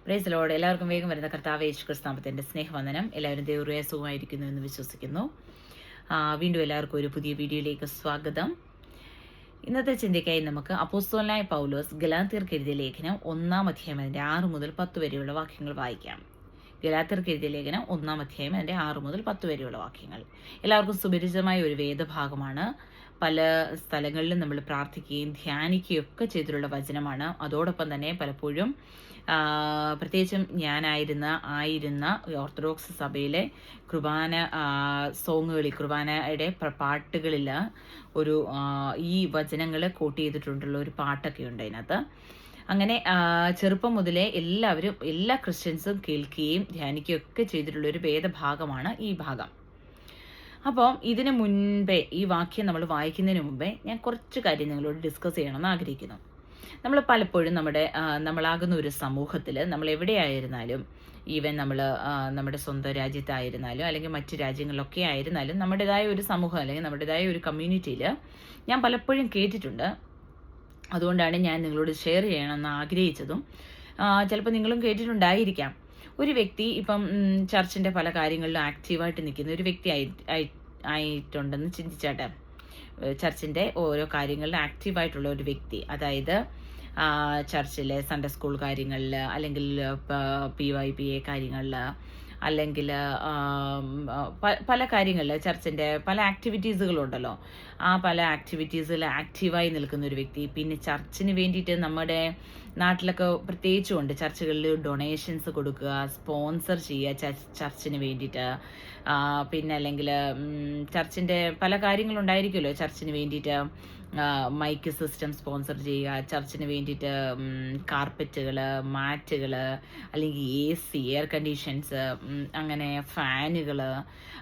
Praise Lord. എല്ലാവർക്കും വേഗം വരുന്ന കർത്താവ് യേശു ക്രിസ്തുവിന്റെ സ്നേഹവന്ദനം. എല്ലാവരും ദൈവകൃപയാൽ സുഖമായിരിക്കുന്നു എന്ന് വിശ്വസിക്കുന്നു. വീണ്ടും എല്ലാവർക്കും ഒരു പുതിയ വീഡിയോയിലേക്ക് സ്വാഗതം. ഇന്നത്തെ ചിന്തയ്ക്കായി നമുക്ക് അപ്പോസ്തലനായ പൗലോസ് ഗലാത്യർക്ക് എഴുതിയ ലേഖനം 1-ാം അധ്യായം അതിൻ്റെ 6 മുതൽ 10 വരെയുള്ള വാക്യങ്ങൾ വായിക്കാം. ഗലാത്യർക്ക് എഴുതിയ ലേഖനം 1-ാം അധ്യായം അതിൻ്റെ 6 മുതൽ 10 വരെയുള്ള വാക്യങ്ങൾ എല്ലാവർക്കും സുപരിചിതമായ ഒരു വേദഭാഗമാണ്. പല സ്ഥലങ്ങളിലും നമ്മൾ പ്രാർത്ഥിക്കുകയും ധ്യാനിക്കുകയും ഒക്കെ ചെയ്തിട്ടുള്ള വചനമാണ്. അതോടൊപ്പം തന്നെ പലപ്പോഴും പ്രത്യേകിച്ചും ഞാനായിരുന്ന ഓർത്തഡോക്സ് സഭയിലെ കുർബാന സോങ്ങുകളിൽ, കുർബാനയുടെ പാട്ടുകളിൽ ഒരു ഈ വചനങ്ങൾ കോട്ട് ചെയ്തിട്ടുള്ള ഒരു പാട്ടൊക്കെ ഉണ്ട് അതിനകത്ത്. അങ്ങനെ ചെറുപ്പം മുതലേ എല്ലാ ക്രിസ്ത്യൻസും കേൾക്കുകയും ധ്യാനിക്കുകയും ഒക്കെ ചെയ്തിട്ടുള്ളൊരു വേദഭാഗമാണ് ഈ ഭാഗം. അപ്പോൾ ഇതിനു മുൻപേ, ഈ വാക്യം നമ്മൾ വായിക്കുന്നതിന് മുമ്പേ ഞാൻ കുറച്ച് കാര്യം നിങ്ങളോട് ഡിസ്കസ് ചെയ്യണമെന്ന് ആഗ്രഹിക്കുന്നു. നമ്മൾ പലപ്പോഴും നമ്മളാകുന്ന ഒരു സമൂഹത്തിൽ, നമ്മൾ എവിടെയായിരുന്നാലും, ഈവൻ നമ്മുടെ സ്വന്തം രാജ്യത്തായിരുന്നാലും അല്ലെങ്കിൽ മറ്റ് രാജ്യങ്ങളിലൊക്കെ ആയിരുന്നാലും, നമ്മുടേതായ ഒരു സമൂഹം അല്ലെങ്കിൽ നമ്മുടേതായ ഒരു കമ്മ്യൂണിറ്റിയിൽ ഞാൻ പലപ്പോഴും കേട്ടിട്ടുണ്ട്. അതുകൊണ്ടാണ് ഞാൻ നിങ്ങളോട് ഷെയർ ചെയ്യണമെന്ന് ആഗ്രഹിച്ചതും. ചിലപ്പോൾ നിങ്ങളും കേട്ടിട്ടുണ്ടായിരിക്കാം. ഒരു വ്യക്തി ഇപ്പം ചർച്ചിൻ്റെ പല കാര്യങ്ങളിലും ആക്റ്റീവായിട്ട് നിൽക്കുന്ന ഒരു വ്യക്തി ആയിട്ടുണ്ടെന്ന് ചിന്തിച്ചാട്ടെ. ചർച്ചിൻ്റെ ഓരോ കാര്യങ്ങളിലും ആക്റ്റീവായിട്ടുള്ള ഒരു വ്യക്തി, അതായത് ചർച്ചിലെ സൺഡേ സ്കൂൾ കാര്യങ്ങളിൽ, അല്ലെങ്കിൽ PYPA കാര്യങ്ങളിൽ, അല്ലെങ്കിൽ പല കാര്യങ്ങളിൽ ചർച്ചിൻ്റെ പല ആക്ടിവിറ്റീസുകളുണ്ടല്ലോ. ആ പല ആക്ടിവിറ്റീസിൽ ആക്റ്റീവായി നിൽക്കുന്ന ഒരു വ്യക്തി. പിന്നെ ചർച്ചിന് വേണ്ടിയിട്ട് നമ്മുടെ നാട്ടിലൊക്കെ പ്രത്യേകിച്ചും ഉണ്ട്, ചർച്ചുകളിൽ ഡൊണേഷൻസ് കൊടുക്കുക, സ്പോൺസർ ചെയ്യുക ചർച്ചിന് വേണ്ടിയിട്ട്. പിന്നെ അല്ലെങ്കിൽ ചർച്ചിൻ്റെ പല കാര്യങ്ങളുണ്ടായിരിക്കുമല്ലോ ചർച്ചിന് വേണ്ടിയിട്ട്. മൈക്ക് സിസ്റ്റം സ്പോൺസർ ചെയ്യുക, ചർച്ചിന് വേണ്ടിയിട്ട് കാർപ്പറ്റുകൾ, മാറ്റുകൾ, അല്ലെങ്കിൽ AC, എയർ കണ്ടീഷൻസ്, അങ്ങനെ ഫാനുകൾ,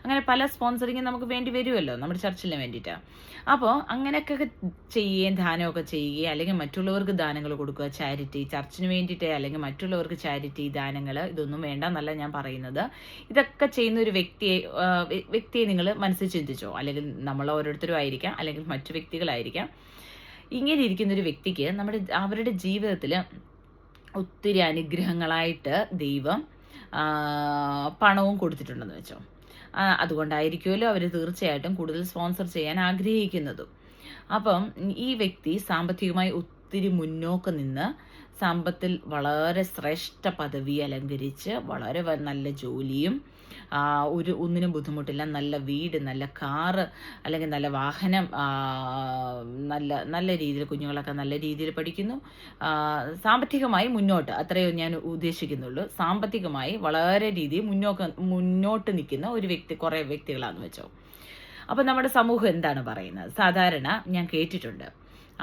അങ്ങനെ പല സ്പോൺസറിങ് നമുക്ക് വേണ്ടി വരുമല്ലോ നമ്മുടെ ചർച്ചിന് വേണ്ടിയിട്ട്. അപ്പോൾ അങ്ങനെയൊക്കെ ചെയ്യുകയും ദാനമൊക്കെ ചെയ്യുകയും, അല്ലെങ്കിൽ മറ്റുള്ളവർക്ക് ദാനങ്ങൾ കൊടുക്കുക, ചാരിറ്റി, ചർച്ചിന് വേണ്ടിയിട്ട് അല്ലെങ്കിൽ മറ്റുള്ളവർക്ക് ചാരിറ്റി ദാനങ്ങൾ, ഇതൊന്നും വേണ്ടെന്നല്ല ഞാൻ പറയുന്നത്. ഇതൊക്കെ ചെയ്യുന്ന ഒരു വ്യക്തിയെ നിങ്ങൾ മനസ്സിൽ ചിന്തിച്ചോ. അല്ലെങ്കിൽ നമ്മൾ ഓരോരുത്തരും ആയിരിക്കാം, അല്ലെങ്കിൽ മറ്റു വ്യക്തികളായിരിക്കാം. ഇങ്ങനെ ഇരിക്കുന്നൊരു വ്യക്തിക്ക് അവരുടെ ജീവിതത്തിൽ ഒത്തിരി അനുഗ്രഹങ്ങളായിട്ട് ദൈവം പണവും കൊടുത്തിട്ടുണ്ടെന്ന് വെച്ചോ. അതുകൊണ്ടായിരിക്കുമല്ലോ അവർ തീർച്ചയായിട്ടും കൂടുതൽ സ്പോൺസർ ചെയ്യാൻ ആഗ്രഹിക്കുന്നതും. അപ്പം ഈ വ്യക്തി സാമ്പത്തികമായി ഒത്തിരി മുന്നോക്കം നിന്ന് സമ്പത്തിൽ വളരെ ശ്രേഷ്ഠ പദവി അലങ്കരിച്ച്, വളരെ നല്ല ജോലിയും, ഒന്നിനും ബുദ്ധിമുട്ടില്ല, നല്ല വീട്, നല്ല കാറ്, അല്ലെങ്കിൽ നല്ല വാഹനം, നല്ല രീതിയിൽ കുഞ്ഞുങ്ങളൊക്കെ നല്ല രീതിയിൽ പഠിക്കുന്നു, സാമ്പത്തികമായി മുന്നോട്ട്, അത്രയും ഞാൻ ഉദ്ദേശിക്കുന്നുള്ളൂ. സാമ്പത്തികമായി വളരെ രീതിയിൽ മുന്നോട്ട് നിൽക്കുന്ന ഒരു കുറേ വ്യക്തികളാണെന്ന് വെച്ചോ. അപ്പം നമ്മുടെ സമൂഹം എന്താണ് പറയുന്നത്? സാധാരണ ഞാൻ കേട്ടിട്ടുണ്ട്,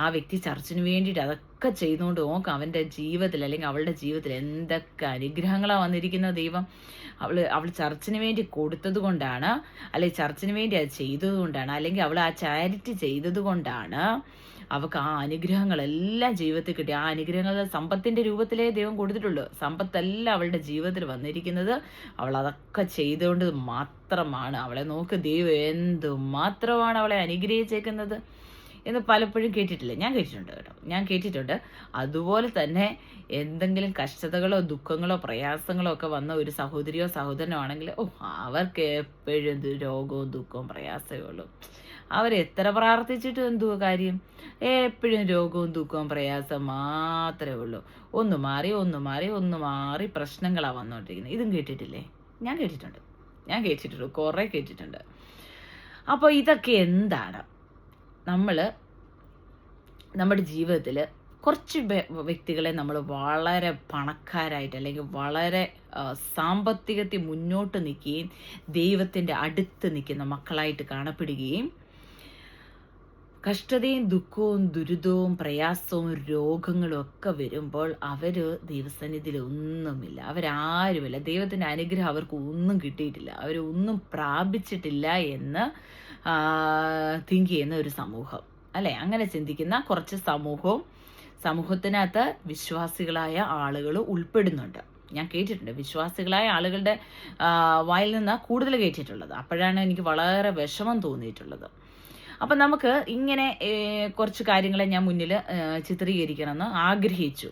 ആ വ്യക്തി ചർച്ചിന് വേണ്ടിയിട്ട് അതൊക്കെ ചെയ്തുകൊണ്ട് നോക്കാം, അവൻ്റെ ജീവിതത്തിൽ അല്ലെങ്കിൽ അവളുടെ ജീവിതത്തിൽ എന്തൊക്കെ അനുഗ്രഹങ്ങളാണ് വന്നിരിക്കുന്ന ദൈവം. അവൾ ചർച്ചിന് വേണ്ടി കൊടുത്തത് കൊണ്ടാണ്, അല്ലെങ്കിൽ ചർച്ചിന് വേണ്ടി അത് ചെയ്തത് കൊണ്ടാണ്, അല്ലെങ്കിൽ അവൾ ആ ചാരിറ്റി ചെയ്തത് കൊണ്ടാണ് അവൾക്ക് ആ അനുഗ്രഹങ്ങളെല്ലാം ജീവിതത്തിൽ കിട്ടി. ആ അനുഗ്രഹങ്ങൾ സമ്പത്തിൻ്റെ രൂപത്തിലേ ദൈവം കൊടുത്തിട്ടുള്ളൂ. സമ്പത്തെല്ലാം അവളുടെ ജീവിതത്തിൽ വന്നിരിക്കുന്നത് അവൾ അതൊക്കെ ചെയ്തുകൊണ്ട് മാത്രമാണ്. അവളെ നോക്ക്, ദൈവം എന്തുമാത്രമാണ് അവളെ അനുഗ്രഹിച്ചേക്കുന്നത് എന്ന് പലപ്പോഴും കേട്ടിട്ടില്ല. ഞാൻ കേട്ടിട്ടുണ്ട്. അതുപോലെ തന്നെ എന്തെങ്കിലും കഷ്ടതകളോ ദുഃഖങ്ങളോ പ്രയാസങ്ങളോ ഒക്കെ വന്ന ഒരു സഹോദരിയോ സഹോദരനോ ആണെങ്കിൽ, അവർക്ക് എപ്പോഴും രോഗവും ദുഃഖവും പ്രയാസമേ ഉള്ളൂ. അവരെത്ര പ്രാർത്ഥിച്ചിട്ടും എന്തുവാ കാര്യം? എപ്പോഴും രോഗവും ദുഃഖവും പ്രയാസം മാത്രമേ ഉള്ളൂ. ഒന്ന് മാറി പ്രശ്നങ്ങളാണ് വന്നുകൊണ്ടിരിക്കുന്നത്. ഇതും കേട്ടിട്ടില്ലേ? ഞാൻ കേട്ടിട്ടുണ്ട്, കുറേ കേട്ടിട്ടുണ്ട്. അപ്പോൾ ഇതൊക്കെ എന്താണ്? നമ്മുടെ ജീവിതത്തിൽ കുറച്ച് വ്യക്തികളെ നമ്മൾ വളരെ പണക്കാരായിട്ട് അല്ലെങ്കിൽ വളരെ സാമ്പത്തികത്തിൽ മുന്നോട്ട് നിൽക്കുകയും ദൈവത്തിൻ്റെ അടുത്ത് നിൽക്കുന്ന മക്കളായിട്ട് കാണപ്പെടുകയും, കഷ്ടതയും ദുഃഖവും ദുരിതവും പ്രയാസവും രോഗങ്ങളും ഒക്കെ വരുമ്പോൾ അവർ ദൈവസന്നിധിയിൽ ഒന്നുമില്ല, അവരാരുമില്ല, ദൈവത്തിൻ്റെ അനുഗ്രഹം അവർക്ക് ഒന്നും കിട്ടിയിട്ടില്ല, അവരൊന്നും പ്രാപിച്ചിട്ടില്ല എന്ന് തിങ്ക് ചെയ്യുന്ന ഒരു സമൂഹം, അല്ലേ? അങ്ങനെ ചിന്തിക്കുന്ന കുറച്ച് സമൂഹത്തിനകത്ത് വിശ്വാസികളായ ആളുകൾ ഉൾപ്പെടുന്നുണ്ട്. ഞാൻ കേട്ടിട്ടുണ്ട്, വിശ്വാസികളായ ആളുകളുടെ വായിൽ നിന്ന് കൂടുതൽ കേട്ടിട്ടുള്ളത്. അപ്പോഴാണ് എനിക്ക് വളരെ വിഷമം തോന്നിയിട്ടുള്ളത്. അപ്പം നമുക്ക് ഇങ്ങനെ കുറച്ച് കാര്യങ്ങളെ ഞാൻ മുന്നിൽ ചിത്രീകരിക്കണമെന്ന് ആഗ്രഹിച്ചു.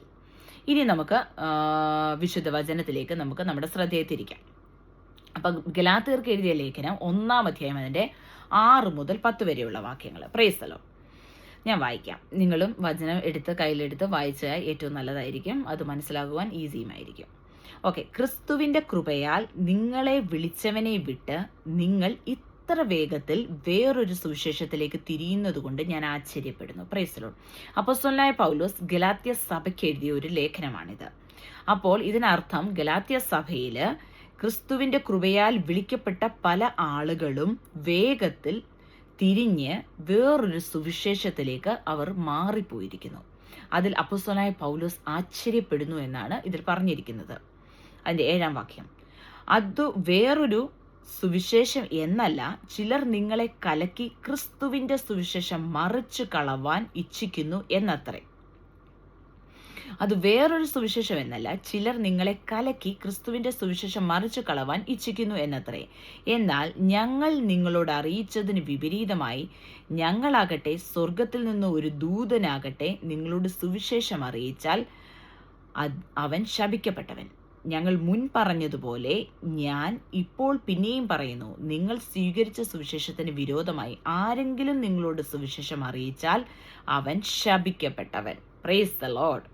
ഇനി നമുക്ക് വിശുദ്ധ വചനത്തിലേക്ക് നമുക്ക് നമ്മുടെ ശ്രദ്ധയെ തിരിക്കാം. അപ്പം ഗലാത്യർക്ക് എഴുതിയ ലേഖനം 1-ാം അധ്യായം അതിൻ്റെ 6 മുതൽ 10 വരെയുള്ള വാക്യങ്ങൾ. Price the Lord. ഞാൻ വായിക്കാം. നിങ്ങളും വചനം എടുത്ത് കയ്യിലെടുത്ത് വായിച്ചാൽ ഏറ്റവും നല്ലതായിരിക്കും. അത് മനസ്സിലാകുവാൻ ഈസിയുമായിരിക്കും. ഓക്കെ. ക്രിസ്തുവിൻ്റെ കൃപയാൽ നിങ്ങളെ വിളിച്ചവനെ വിട്ട് നിങ്ങൾ ഇത്ര വേഗത്തിൽ വേറൊരു സുവിശേഷത്തിലേക്ക് തിരിയുന്നത് കൊണ്ട് ഞാൻ ആശ്ചര്യപ്പെടുന്നു. Praise the lord. അപ്പോസ്തലനായ പൗലോസ് ഗലാത്യ സഭയ്ക്ക് എഴുതിയ ഒരു ലേഖനമാണിത്. അപ്പോൾ ഇതിനർത്ഥം ഗലാത്യ സഭയിൽ ക്രിസ്തുവിൻ്റെ കൃപയാൽ വിളിക്കപ്പെട്ട പല ആളുകളും വേഗത്തിൽ തിരിഞ്ഞ് വേറൊരു സുവിശേഷത്തിലേക്ക് അവർ മാറിപ്പോയിരിക്കുന്നു. അതിൽ അപ്പോസ്തലനായ പൗലോസ് ആശ്ചര്യപ്പെടുന്നു എന്നാണ് ഇതിൽ പറഞ്ഞിരിക്കുന്നത്. അതിൻ്റെ 7-ാം വാക്യം, അത് വേറൊരു സുവിശേഷം എന്നല്ല, ചിലർ നിങ്ങളെ കലക്കി ക്രിസ്തുവിൻ്റെ സുവിശേഷം മറിച്ചു കളവാൻ ഇച്ഛിക്കുന്നു എന്നത്രേ. അത് വേറൊരു സുവിശേഷം എന്നല്ല, ചിലർ നിങ്ങളെ കലക്കി ക്രിസ്തുവിൻ്റെ സുവിശേഷം മറിച്ചു കളവാൻ ഇച്ഛിക്കുന്നു എന്നത്രേ. എന്നാൽ ഞങ്ങൾ നിങ്ങളോട് അറിയിച്ചതിന് വിപരീതമായി ഞങ്ങളാകട്ടെ സ്വർഗത്തിൽ നിന്ന് ഒരു ദൂതനാകട്ടെ നിങ്ങളോട് സുവിശേഷം അറിയിച്ചാൽ അവൻ ശപിക്കപ്പെട്ടവൻ. ഞങ്ങൾ മുൻ പറഞ്ഞതുപോലെ ഞാൻ ഇപ്പോൾ പിന്നെയും പറയുന്നു, നിങ്ങൾ സ്വീകരിച്ച സുവിശേഷത്തിന് വിരോധമായി ആരെങ്കിലും നിങ്ങളോട് സുവിശേഷം അറിയിച്ചാൽ അവൻ ശപിക്കപ്പെട്ടവൻ. Price the Lord.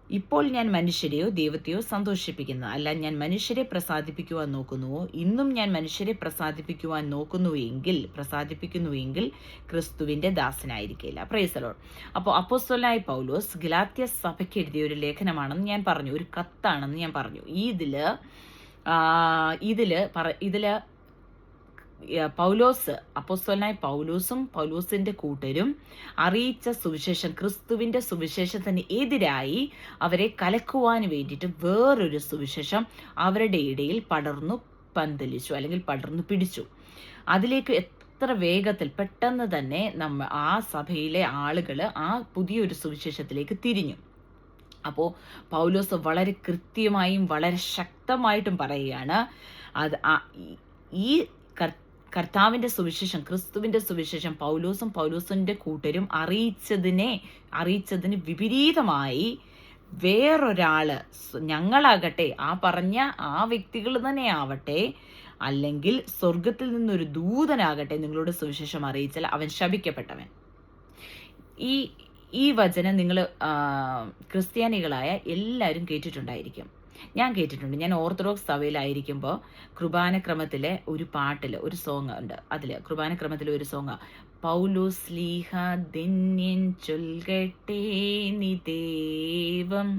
ഇപ്പോൾ ഞാൻ മനുഷ്യരെയോ ദൈവത്തെയോ സന്തോഷിപ്പിക്കുന്നു അല്ല, ഞാൻ മനുഷ്യരെ പ്രസാദിപ്പിക്കുവാൻ നോക്കുന്നുവോ? ഇന്നും ഞാൻ മനുഷ്യരെ പ്രസാദിപ്പിക്കുവാൻ പ്രസാദിപ്പിക്കുന്നുവെങ്കിൽ ക്രിസ്തുവിൻ്റെ ദാസനായിരിക്കില്ല. Price the lord. അപ്പോൾ അപ്പോസ്തലനായ പൗലോസ് ഗലാത്യ സഭയ്ക്ക് എഴുതിയ ഒരു ലേഖനമാണെന്ന് ഞാൻ പറഞ്ഞു, ഒരു കത്താണെന്ന് ഞാൻ പറഞ്ഞു. ഇതില് പൗലോസ്, അപ്പോസ്തലനായ പൗലോസും പൗലോസിന്റെ കൂട്ടരും അറിയിച്ച സുവിശേഷം, ക്രിസ്തുവിന്റെ സുവിശേഷത്തിന് എതിരായി അവരെ കലക്കുവാൻ വേണ്ടിയിട്ട് വേറൊരു സുവിശേഷം അവരുടെ ഇടയിൽ പടർന്നു പന്തലിച്ചു, അല്ലെങ്കിൽ പടർന്നു പിടിച്ചു. അതിലേക്ക് എത്ര വേഗത്തിൽ പെട്ടെന്ന് തന്നെ ആ സഭയിലെ ആളുകൾ ആ പുതിയൊരു സുവിശേഷത്തിലേക്ക് തിരിഞ്ഞു. അപ്പോൾ പൗലോസ് വളരെ കൃത്യമായും വളരെ ശക്തമായിട്ടും പറയുകയാണ്, ഈ കർത്താവിൻ്റെ സുവിശേഷം, ക്രിസ്തുവിൻ്റെ സുവിശേഷം പൗലോസും പൗലോസിൻ്റെ കൂട്ടരും അറിയിച്ചതിന് വിപരീതമായി വേറൊരാള്, ഞങ്ങളാകട്ടെ, ആ പറഞ്ഞ ആ വ്യക്തികൾ തന്നെ ആവട്ടെ, അല്ലെങ്കിൽ സ്വർഗത്തിൽ നിന്നൊരു ദൂതനാകട്ടെ നിങ്ങളോട് സുവിശേഷം അറിയിച്ചാൽ അവൻ ശപിക്കപ്പെട്ടവൻ. ഈ വചനം നിങ്ങൾ ക്രിസ്ത്യാനികളായ എല്ലാവരും കേട്ടിട്ടുണ്ടായിരിക്കും. ഞാൻ കേട്ടിട്ടുണ്ട്. ഞാൻ ഓർത്തഡോക്സ് സഭയിലായിരിക്കുമ്പോൾ കുർബാനക്രമത്തിലെ ഒരു പാട്ടിൽ ഒരു സോങ് ഉണ്ട്. കുർബാനക്രമത്തിലെ ഒരു സോങ്, പൗലോസ് ലീഹ ധന്യൻ ചൊൽകട്ടെ നീ ദേവം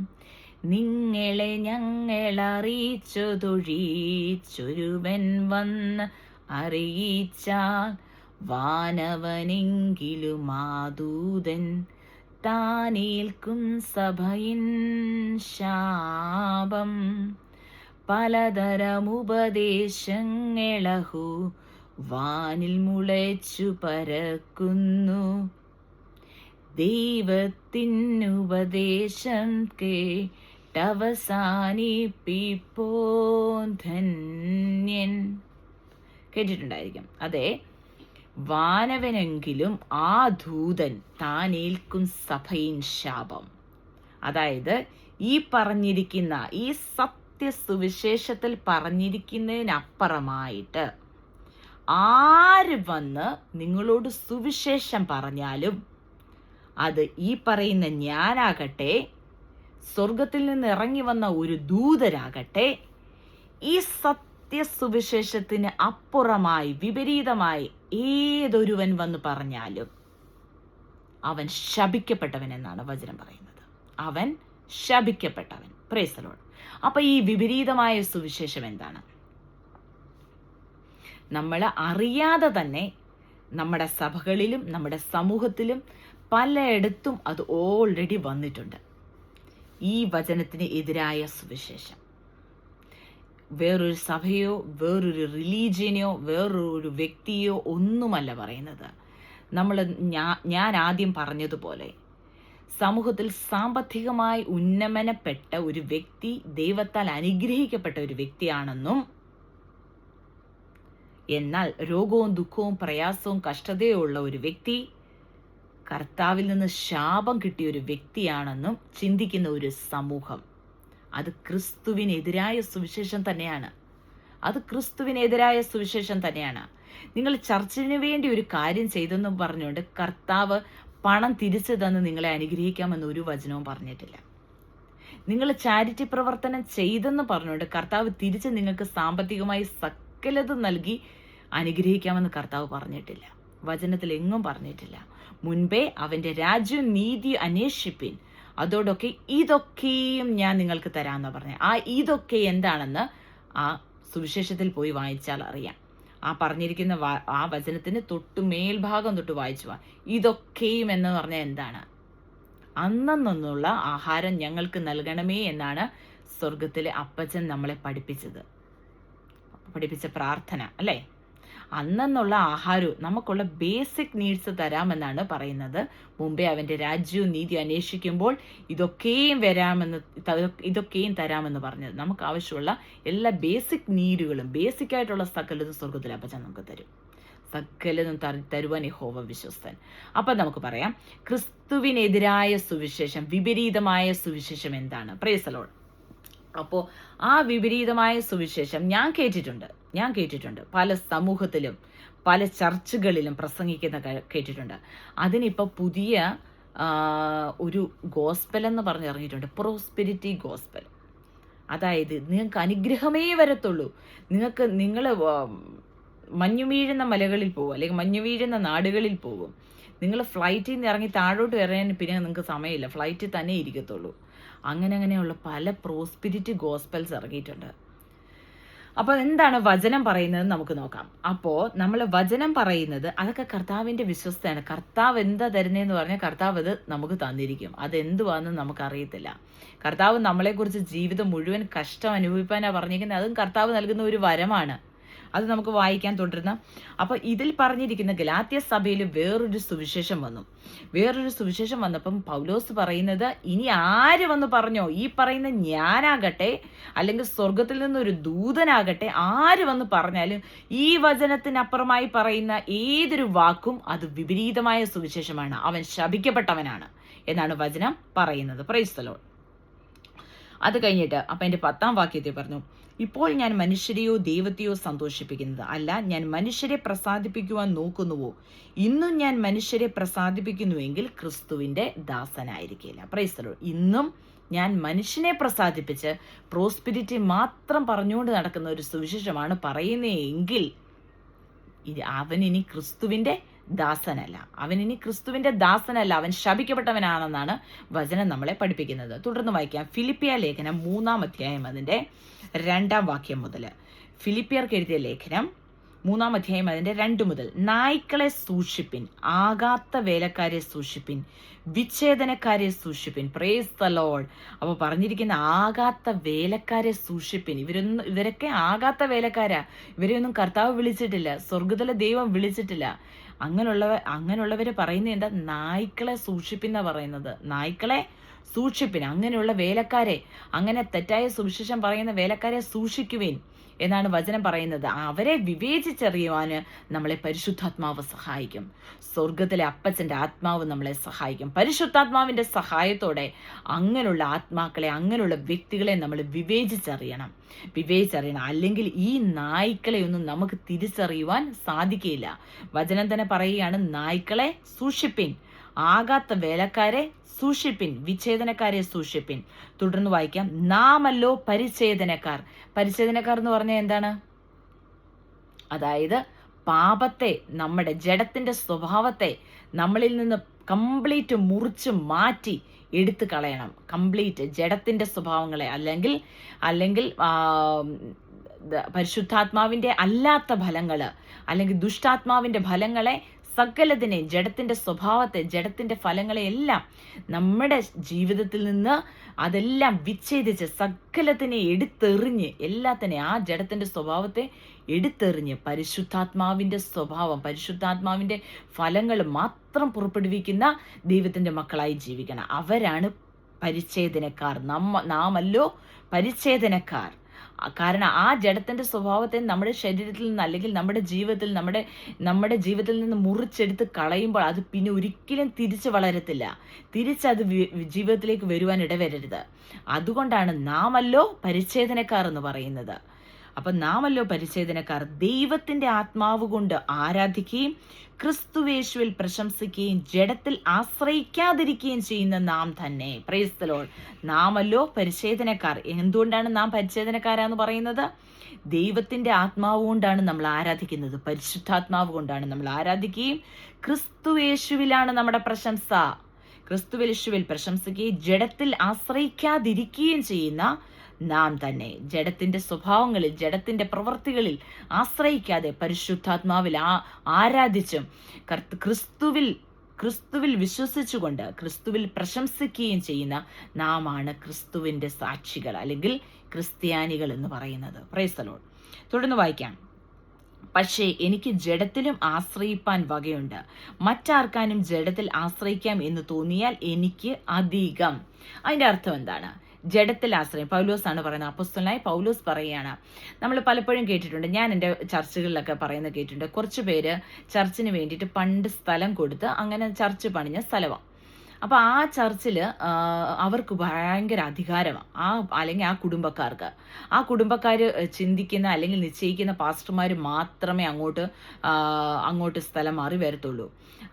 നിങ്ങളെ ഞങ്ങളറിയിച്ചൊതൊഴിച്ചൊരുവൻ വന്ന് അറിയിച്ചാൽ വാനവനെങ്കിലും മാതൂതൻ താനേൽക്കും സഭയിൻ ശാപം. പലതരമുപദേശങ്ങളഹു വാനിൽ മുളച്ചു പരക്കുന്നു, ദൈവത്തിനുപദേശം കേട്ടവസാനിപ്പിപ്പോ ധന്യൻ. കേട്ടിട്ടുണ്ടായിരിക്കും. അതെ, വാനവനെങ്കിലും ആ ദൂതൻ താനേൽക്കും സഭയിൻ ശാപം. അതായത് ഈ പറഞ്ഞിരിക്കുന്ന ഈ സത്യസുവിശേഷത്തിൽ പറഞ്ഞിരിക്കുന്നതിനപ്പുറമായിട്ട് ആര് വന്ന് നിങ്ങളോട് സുവിശേഷം പറഞ്ഞാലും, അത് ഈ പറയുന്ന ഞാനാകട്ടെ, സ്വർഗത്തിൽ നിന്ന് ഇറങ്ങി വന്ന ഒരു ദൂതരാകട്ടെ, ഈ സുവിശേഷത്തിന് അപ്പുറമായി വിപരീതമായി ഏതൊരുവൻ വന്ന് പറഞ്ഞാലും അവൻ ശപിക്കപ്പെട്ടവൻ എന്നാണ് വചനം പറയുന്നത്. അവൻ ശപിക്കപ്പെട്ടവൻ. Price the Lord. അപ്പൊ ഈ വിപരീതമായ സുവിശേഷം എന്താണ്? നമ്മൾ അറിയാതെ തന്നെ നമ്മുടെ സഭകളിലും നമ്മുടെ സമൂഹത്തിലും പലയിടത്തും അത് ഓൾറെഡി വന്നിട്ടുണ്ട്. ഈ വചനത്തിന് എതിരായ സുവിശേഷം വേറൊരു സഭയോ വേറൊരു റിലീജിയനോ വേറൊരു വ്യക്തിയോ ഒന്നുമല്ല പറയുന്നത്. ഞാൻ ആദ്യം പറഞ്ഞതുപോലെ സമൂഹത്തിൽ സാമ്പത്തികമായി ഉന്നമനപ്പെട്ട ഒരു വ്യക്തി, ദൈവത്താൽ അനുഗ്രഹിക്കപ്പെട്ട ഒരു വ്യക്തിയാണെന്നും, എന്നാൽ രോഗവും ദുഃഖവും പ്രയാസവും കഷ്ടതയും ഉള്ള ഒരു വ്യക്തി കർത്താവിൽ നിന്ന് ശാപം കിട്ടിയ ഒരു വ്യക്തിയാണെന്നും ചിന്തിക്കുന്ന ഒരു സമൂഹം. അത് ക്രിസ്തുവിനെതിരായ സുവിശേഷം തന്നെയാണ്. അത് ക്രിസ്തുവിനെതിരായ സുവിശേഷം തന്നെയാണ്. നിങ്ങൾ ചർച്ചിന് വേണ്ടി ഒരു കാര്യം ചെയ്തെന്നും പറഞ്ഞുകൊണ്ട് കർത്താവ് പണം തിരിച്ചു തന്ന് നിങ്ങളെ അനുഗ്രഹിക്കാമെന്ന് ഒരു വചനവും പറഞ്ഞിട്ടില്ല. നിങ്ങൾ ചാരിറ്റി പ്രവർത്തനം ചെയ്തെന്ന് പറഞ്ഞുകൊണ്ട് കർത്താവ് തിരിച്ച് നിങ്ങൾക്ക് സാമ്പത്തികമായി സകലതും നൽകി അനുഗ്രഹിക്കാമെന്ന് കർത്താവ് പറഞ്ഞിട്ടില്ല. വചനത്തിൽ എങ്ങും പറഞ്ഞിട്ടില്ല. മുൻപേ അവൻ്റെ രാജ്യവും നീതി അന്വേഷിപ്പിൻ, അതോടൊക്കെ ഇതൊക്കെയും ഞാൻ നിങ്ങൾക്ക് തരാമെന്ന് പറഞ്ഞത്. ആ ഇതൊക്കെ എന്താണെന്ന് ആ സുവിശേഷത്തിൽ പോയി വായിച്ചാൽ അറിയാം. ആ പറഞ്ഞിരിക്കുന്ന ആ വചനത്തിന് തൊട്ട് മേൽഭാഗം തൊട്ട് വായിച്ചു വാ. ഇതൊക്കെയും എന്ന് പറഞ്ഞാൽ എന്താണ്? അന്നന്നുള്ള ആഹാരം ഞങ്ങൾക്ക് നൽകണമേ എന്നാണ് സ്വർഗത്തിലെ അപ്പച്ചൻ നമ്മളെ പഠിപ്പിച്ച പ്രാർത്ഥന അല്ലേ? അന്നുള്ള ആഹാരവും നമുക്കുള്ള ബേസിക് നീഡ്സ് തരാമെന്നാണ് പറയുന്നത്. മുമ്പേ അവൻ്റെ രാജ്യവും നീതി അന്വേഷിക്കുമ്പോൾ ഇതൊക്കെയും തരാമെന്ന് പറഞ്ഞത്. നമുക്ക് ആവശ്യമുള്ള എല്ലാ ബേസിക് നീഡുകളും, ബേസിക് ആയിട്ടുള്ള സകലതും സ്വർഗത്തിലെ അപ്പച്ചൻ നമുക്ക് തരും. സകലതും തരുവാൻ യഹോവ വിശ്വസ്തൻ. അപ്പം നമുക്ക് പറയാം, ക്രിസ്തുവിനെതിരായ സുവിശേഷം, വിപരീതമായ സുവിശേഷം എന്താണ്? Price the lord. അപ്പോൾ ആ വിപരീതമായ സുവിശേഷം ഞാൻ കേട്ടിട്ടുണ്ട് പല സമൂഹത്തിലും പല ചർച്ചുകളിലും പ്രസംഗിക്കുന്ന കേട്ടിട്ടുണ്ട്. അതിനിപ്പോൾ പുതിയ ഒരു ഗോസ്പൽ എന്ന് പറഞ്ഞിറങ്ങിയിട്ടുണ്ട്, പ്രോസ്പെരിറ്റി ഗോസ്പൽ. അതായത് നിങ്ങൾക്ക് അനുഗ്രഹമേ വരത്തുള്ളൂ, നിങ്ങൾ മഞ്ഞു വീഴുന്ന മലകളിൽ പോകും, അല്ലെങ്കിൽ മഞ്ഞു വീഴുന്ന നാടുകളിൽ പോകും. നിങ്ങൾ ഫ്ലൈറ്റിൽ നിന്ന് ഇറങ്ങി താഴോട്ട് ഇറങ്ങാൻ പിന്നെ നിങ്ങൾക്ക് സമയമില്ല, ഫ്ലൈറ്റിൽ തന്നെ ഇരിക്കത്തുള്ളൂ. അങ്ങനെയുള്ള പല പ്രോസ്പിരിറ്റി ഗോസ്പൽസ് ഇറങ്ങിയിട്ടുണ്ട്. അപ്പോൾ എന്താണ് വചനം പറയുന്നത് നമുക്ക് നോക്കാം. അപ്പോൾ നമ്മൾ വചനം പറയുന്നത് അതൊക്കെ കർത്താവിൻ്റെ വിശ്വസ്തയാണ്. കർത്താവ് എന്താ തരുന്നതെന്ന് പറഞ്ഞാൽ കർത്താവ് അത് നമുക്ക് തന്നിരിക്കും. അതെന്തുവാണെന്ന് നമുക്കറിയത്തില്ല. കർത്താവ് നമ്മളെക്കുറിച്ച് ജീവിതം മുഴുവൻ കഷ്ടം അനുഭവിക്കാനാണ് പറഞ്ഞിരിക്കുന്നത്. അതും കർത്താവ് നൽകുന്ന ഒരു വരമാണ്. അത് നമുക്ക് വായിക്കാൻ തുടരുന്ന. അപ്പോൾ ഇതിൽ പറഞ്ഞിരിക്കുന്ന ഗലാത്യ സഭയിൽ വേറൊരു സുവിശേഷം വന്നപ്പം പൗലോസ് പറയുന്നത്, ഇനി ആര് വന്ന് പറഞ്ഞോ, ഈ പറയുന്ന ഞാനാകട്ടെ അല്ലെങ്കിൽ സ്വർഗത്തിൽ നിന്നൊരു ദൂതനാകട്ടെ, ആര് വന്ന് പറഞ്ഞാലും ഈ വചനത്തിനപ്പുറമായി പറയുന്ന ഏതൊരു വാക്കും അത് വിപരീതമായ സുവിശേഷമാണ്, അവൻ ശപിക്കപ്പെട്ടവനാണ് എന്നാണ് വചനം പറയുന്നത്. Price the Lord. അത് കഴിഞ്ഞിട്ട് അപ്പം എൻ്റെ 10-ാം വാക്യത്തിൽ പറഞ്ഞു, ഇപ്പോൾ ഞാൻ മനുഷ്യരെയോ ദൈവത്തെയോ സന്തോഷിപ്പിക്കുന്നത് അല്ല, ഞാൻ മനുഷ്യരെ പ്രസാദിപ്പിക്കുവാൻ നോക്കുന്നുവോ? ഇന്നും ഞാൻ മനുഷ്യരെ പ്രസാദിപ്പിക്കുന്നുവെങ്കിൽ ക്രിസ്തുവിൻ്റെ ദാസനായിരിക്കില്ല. Price the Lord. ഇന്നും ഞാൻ മനുഷ്യനെ പ്രസാദിപ്പിച്ച് പ്രോസ്പിരിറ്റി മാത്രം പറഞ്ഞുകൊണ്ട് നടക്കുന്ന ഒരു സുവിശേഷമാണ് പറയുന്നതെങ്കിൽ അവനിനി ക്രിസ്തുവിൻ്റെ ദാസനല്ല, അവൻ ശപിക്കപ്പെട്ടവനാണെന്നാണ് വചനം നമ്മളെ പഠിപ്പിക്കുന്നത്. തുടർന്ന് വായിക്കാം. ഫിലിപ്പിയ ലേഖനം 3-ാം അധ്യായം അതിൻ്റെ 2-ാം വാക്യം മുതൽ. ഫിലിപ്പിയർക്ക് എഴുതിയ ലേഖനം 3-ാം അധ്യായം അതിൻ്റെ 2 മുതൽ. നായ്ക്കളെ സൂക്ഷിപ്പിൻ, ആകാത്ത വേലക്കാരെ സൂക്ഷിപ്പിൻ, വിച്ഛേദനക്കാരെ സൂക്ഷിപ്പിൻ. Praise the lord. അപ്പോൾ പറഞ്ഞിരിക്കുന്ന ആകാത്ത വേലക്കാരെ സൂക്ഷിപ്പിൻ. ഇവരൊക്കെ ആകാത്ത വേലക്കാരാ. ഇവരെയൊന്നും കർത്താവ് വിളിച്ചിട്ടില്ല, സ്വർഗത്തിലെ ദൈവം വിളിച്ചിട്ടില്ല. അങ്ങനെയുള്ളവരെ പറയുന്നത് എന്താ? നായ്ക്കളെ സൂക്ഷിപ്പിന്നാ പറയുന്നത്. നായ്ക്കളെ സൂക്ഷിപ്പിൻ. അങ്ങനെയുള്ള വേലക്കാരെ, അങ്ങനെ തെറ്റായ സുവിശേഷം പറയുന്ന വേലക്കാരെ സൂക്ഷിക്കുവിൻ എന്നാണ് വചനം പറയുന്നത്. അവരെ വിവേചിച്ചറിയുവാന് നമ്മളെ പരിശുദ്ധാത്മാവ് സഹായിക്കും. സ്വർഗത്തിലെ അപ്പച്ചൻ്റെ ആത്മാവ് നമ്മളെ സഹായിക്കും. പരിശുദ്ധാത്മാവിൻ്റെ സഹായത്തോടെ അങ്ങനെയുള്ള ആത്മാക്കളെ, അങ്ങനെയുള്ള വ്യക്തികളെ നമ്മൾ വിവേചിച്ചറിയണം. അല്ലെങ്കിൽ ഈ നായ്ക്കളെ ഒന്നും നമുക്ക് തിരിച്ചറിയുവാൻ സാധിക്കില്ല. വചനം തന്നെ പറയുകയാണ്, നായ്ക്കളെ സൂക്ഷിപ്പിൻ, ആകാത്ത വേലക്കാരെ സൂക്ഷിപ്പിൻ, വിച്ഛേദനക്കാരെ സൂക്ഷിപ്പിൻ. തുടർന്ന് വായിക്കാം. നാമല്ലോ പരിച്ഛേദനക്കാർ എന്ന് പറഞ്ഞാൽ എന്താണ്? അതായത് പാപത്തെ, നമ്മുടെ ജഡത്തിന്റെ സ്വഭാവത്തെ നമ്മളിൽ നിന്ന് കംപ്ലീറ്റ് മുറിച്ച് മാറ്റി എടുത്തു കളയണം. കംപ്ലീറ്റ് ജഡത്തിന്റെ സ്വഭാവങ്ങളെ അല്ലെങ്കിൽ പരിശുദ്ധാത്മാവിന്റെ അല്ലാത്ത ഫലങ്ങള്, അല്ലെങ്കിൽ ദുഷ്ടാത്മാവിന്റെ ഫലങ്ങളെ, സകലതിനെ, ജഡത്തിന്റെ സ്വഭാവത്തെ, ജഡത്തിന്റെ ഫലങ്ങളെ എല്ലാം നമ്മുടെ ജീവിതത്തിൽ നിന്ന് അതെല്ലാം വിച്ഛേദിച്ച് സകലത്തിനെ എടുത്തെറിഞ്ഞ്, എല്ലാത്തിനെയും ആ ജഡത്തിന്റെ സ്വഭാവത്തെ എടുത്തെറിഞ്ഞ് പരിശുദ്ധാത്മാവിന്റെ സ്വഭാവം, പരിശുദ്ധാത്മാവിന്റെ ഫലങ്ങൾ മാത്രം പുറപ്പെടുവിക്കുന്ന ദൈവത്തിന്റെ മക്കളായി ജീവിക്കണം. അവരാണ് പരിച്ഛേദനക്കാർ. നാമല്ലോ പരിച്ഛേദനക്കാർ. കാരണം ആ ജഡത്തിന്റെ സ്വഭാവത്തെ നമ്മുടെ ശരീരത്തിൽ നിന്ന് അല്ലെങ്കിൽ നമ്മുടെ ജീവിതത്തിൽ നിന്ന് മുറിച്ചെടുത്ത് കളയുമ്പോൾ അത് പിന്നെ ഒരിക്കലും തിരിച്ച് വളരത്തില്ല. തിരിച്ചത് ജീവിതത്തിലേക്ക് വരുവാൻ ഇടവരരുത്. അതുകൊണ്ടാണ് നാമല്ലോ പരിച്ഛേദനക്കാർ എന്ന് പറയുന്നത്. അപ്പൊ നാമല്ലോ പരിച്ഛേദനക്കാർ, ദൈവത്തിന്റെ ആത്മാവ് കൊണ്ട് ആരാധിക്കുകയും ക്രിസ്തുവേശുവിൽ പ്രശംസിക്കുകയും ജഡത്തിൽ ആശ്രയിക്കാതിരിക്കുകയും ചെയ്യുന്ന നാം തന്നെ. Praise the lord. നാമല്ലോ പരിച്ഛേദനക്കാർ. എന്തുകൊണ്ടാണ് നാം പരിച്ഛേദനക്കാരാന്ന് പറയുന്നത്? ദൈവത്തിന്റെ ആത്മാവ് കൊണ്ടാണ് നമ്മൾ ആരാധിക്കുന്നത്, പരിശുദ്ധാത്മാവ് കൊണ്ടാണ് നമ്മൾ ആരാധിക്കുകയും ക്രിസ്തുവേശുവിലാണ് നമ്മുടെ പ്രശംസ. ക്രിസ്തുവേശുവിൽ പ്രശംസിക്കുകയും ജഡത്തിൽ ആശ്രയിക്കാതിരിക്കുകയും ചെയ്യുന്ന നാം തന്നെ. ജഡത്തിന്റെ സ്വഭാവങ്ങളിൽ, ജഡത്തിന്റെ പ്രവൃത്തികളിൽ ആശ്രയിക്കാതെ പരിശുദ്ധാത്മാവിൽ ആരാധിച്ചും ക്രിസ്തുവിൽ വിശ്വസിച്ചുകൊണ്ട് ക്രിസ്തുവിൽ പ്രശംസിക്കുകയും ചെയ്യുന്ന നാമാണ് ക്രിസ്തുവിന്റെ സാക്ഷികൾ അല്ലെങ്കിൽ ക്രിസ്ത്യാനികൾ എന്ന് പറയുന്നത്. Price the Lord. തുടർന്ന് വായിക്കാം. പക്ഷേ എനിക്ക് ജഡത്തിലും ആശ്രയിപ്പാൻ വകയുണ്ട്. മറ്റാർക്കാനും ജഡത്തിൽ ആശ്രയിക്കാം എന്ന് തോന്നിയാൽ എനിക്ക് അധികം. അതിന്റെ അർത്ഥം എന്താണ്? ജഡത്തിൽ ആശ്രയം. പൗലോസ് ആണ് പറയുന്നത്. അപ്പോസ്തലനായ പൗലോസ് പറയുകയാണ്. നമ്മൾ പലപ്പോഴും കേട്ടിട്ടുണ്ട്, ഞാൻ എൻ്റെ ചർച്ചുകളിലൊക്കെ പറയുന്നത് കേട്ടിട്ടുണ്ട്, കുറച്ച് പേര് ചർച്ചിന് വേണ്ടിയിട്ട് പണ്ട് സ്ഥലം കൊടുത്ത് അങ്ങനെ ചർച്ച് പണിഞ്ഞ സ്ഥലമാണ്. അപ്പോൾ ആ ചർച്ചിൽ അവർക്ക് ഭയങ്കര അധികാരമാണ്, അല്ലെങ്കിൽ ആ കുടുംബക്കാർ ചിന്തിക്കുന്ന അല്ലെങ്കിൽ നിശ്ചയിക്കുന്ന പാസ്റ്റർമാർ മാത്രമേ അങ്ങോട്ട് സ്ഥലം മാറി വരത്തുള്ളൂ.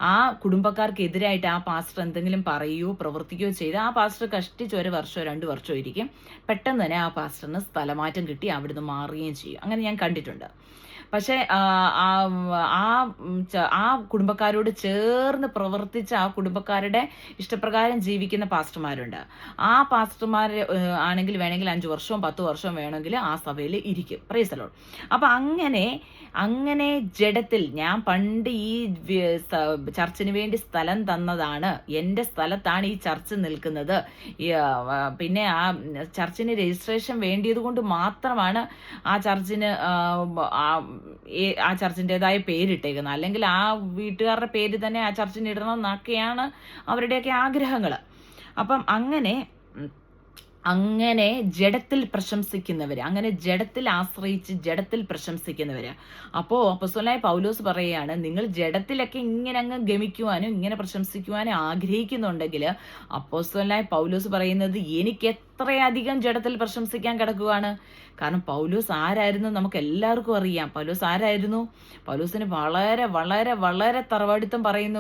ആ കുടുംബക്കാർക്കെതിരായിട്ട് ആ പാസ്റ്റർ എന്തെങ്കിലും പറയുകയോ പ്രവർത്തിക്കുകയോ ചെയ്ത് ആ പാസ്റ്റർ കഷ്ടിച്ച് 1 വർഷമോ 2 വർഷമോ ഇരിക്കും. പെട്ടെന്ന് തന്നെ ആ പാസ്റ്ററിന് സ്ഥലമാറ്റം കിട്ടി അവിടുന്ന് മാറുകയും ചെയ്യും. അങ്ങനെ ഞാൻ കണ്ടിട്ടുണ്ട്. പക്ഷേ ആ കുടുംബക്കാരോട് ചേർന്ന് പ്രവർത്തിച്ച ആ കുടുംബക്കാരുടെ ഇഷ്ടപ്രകാരം ജീവിക്കുന്ന പാസ്റ്റർമാരുണ്ട്. ആ പാസ്റ്റർമാർ ആണെങ്കിൽ വേണമെങ്കിൽ 5 വർഷവും 10 വർഷവും വേണമെങ്കിൽ ആ സഭയിൽ ഇരിക്കും. Price the Lord. അപ്പൊ അങ്ങനെ ജഡത്തിൽ, ഞാൻ പണ്ട് ഈ ചർച്ചിന് വേണ്ടി സ്ഥലം തന്നതാണ്, എൻ്റെ സ്ഥലത്താണ് ഈ ചർച്ച് നിൽക്കുന്നത്, പിന്നെ ആ ചർച്ചിന് രജിസ്ട്രേഷൻ വേണ്ടിയത് കൊണ്ട് മാത്രമാണ് ആ ചർച്ചിന് ആ ചർച്ചിൻ്റെതായ പേരിട്ടേക്കുന്നത്, അല്ലെങ്കിൽ ആ വീട്ടുകാരുടെ പേര് തന്നെ ആ ചർച്ചിന് ഇടണം എന്നൊക്കെയാണ് അവരുടെയൊക്കെ ആഗ്രഹങ്ങൾ. അപ്പം അങ്ങനെ ജഡത്തിൽ പ്രശംസിക്കുന്നവര്, അങ്ങനെ ജഡത്തിൽ ആശ്രയിച്ച് ജഡത്തിൽ പ്രശംസിക്കുന്നവര്. അപ്പോൾ അപ്പോസ്തലനായ പൗലോസ് പറയുകയാണ്, നിങ്ങൾ ജഡത്തിലൊക്കെ ഇങ്ങനെ അങ്ങ് ഗമിക്കുവാനും ഇങ്ങനെ പ്രശംസിക്കുവാനും ആഗ്രഹിക്കുന്നുണ്ടെങ്കിൽ, അപ്പോസ്തലനായ പൗലോസ് പറയുന്നത് എനിക്ക് എത്രയധികം ജഡത്തിൽ പ്രശംസിക്കാൻ കിടക്കുവാണ്. കാരണം പൗലോസ് ആരായിരുന്നു നമുക്ക് എല്ലാവർക്കും അറിയാം. പൗലോസ് ആരായിരുന്നു? പൗലോസിന് വളരെ വളരെ വളരെ തറവാടിത്തം പറയുന്ന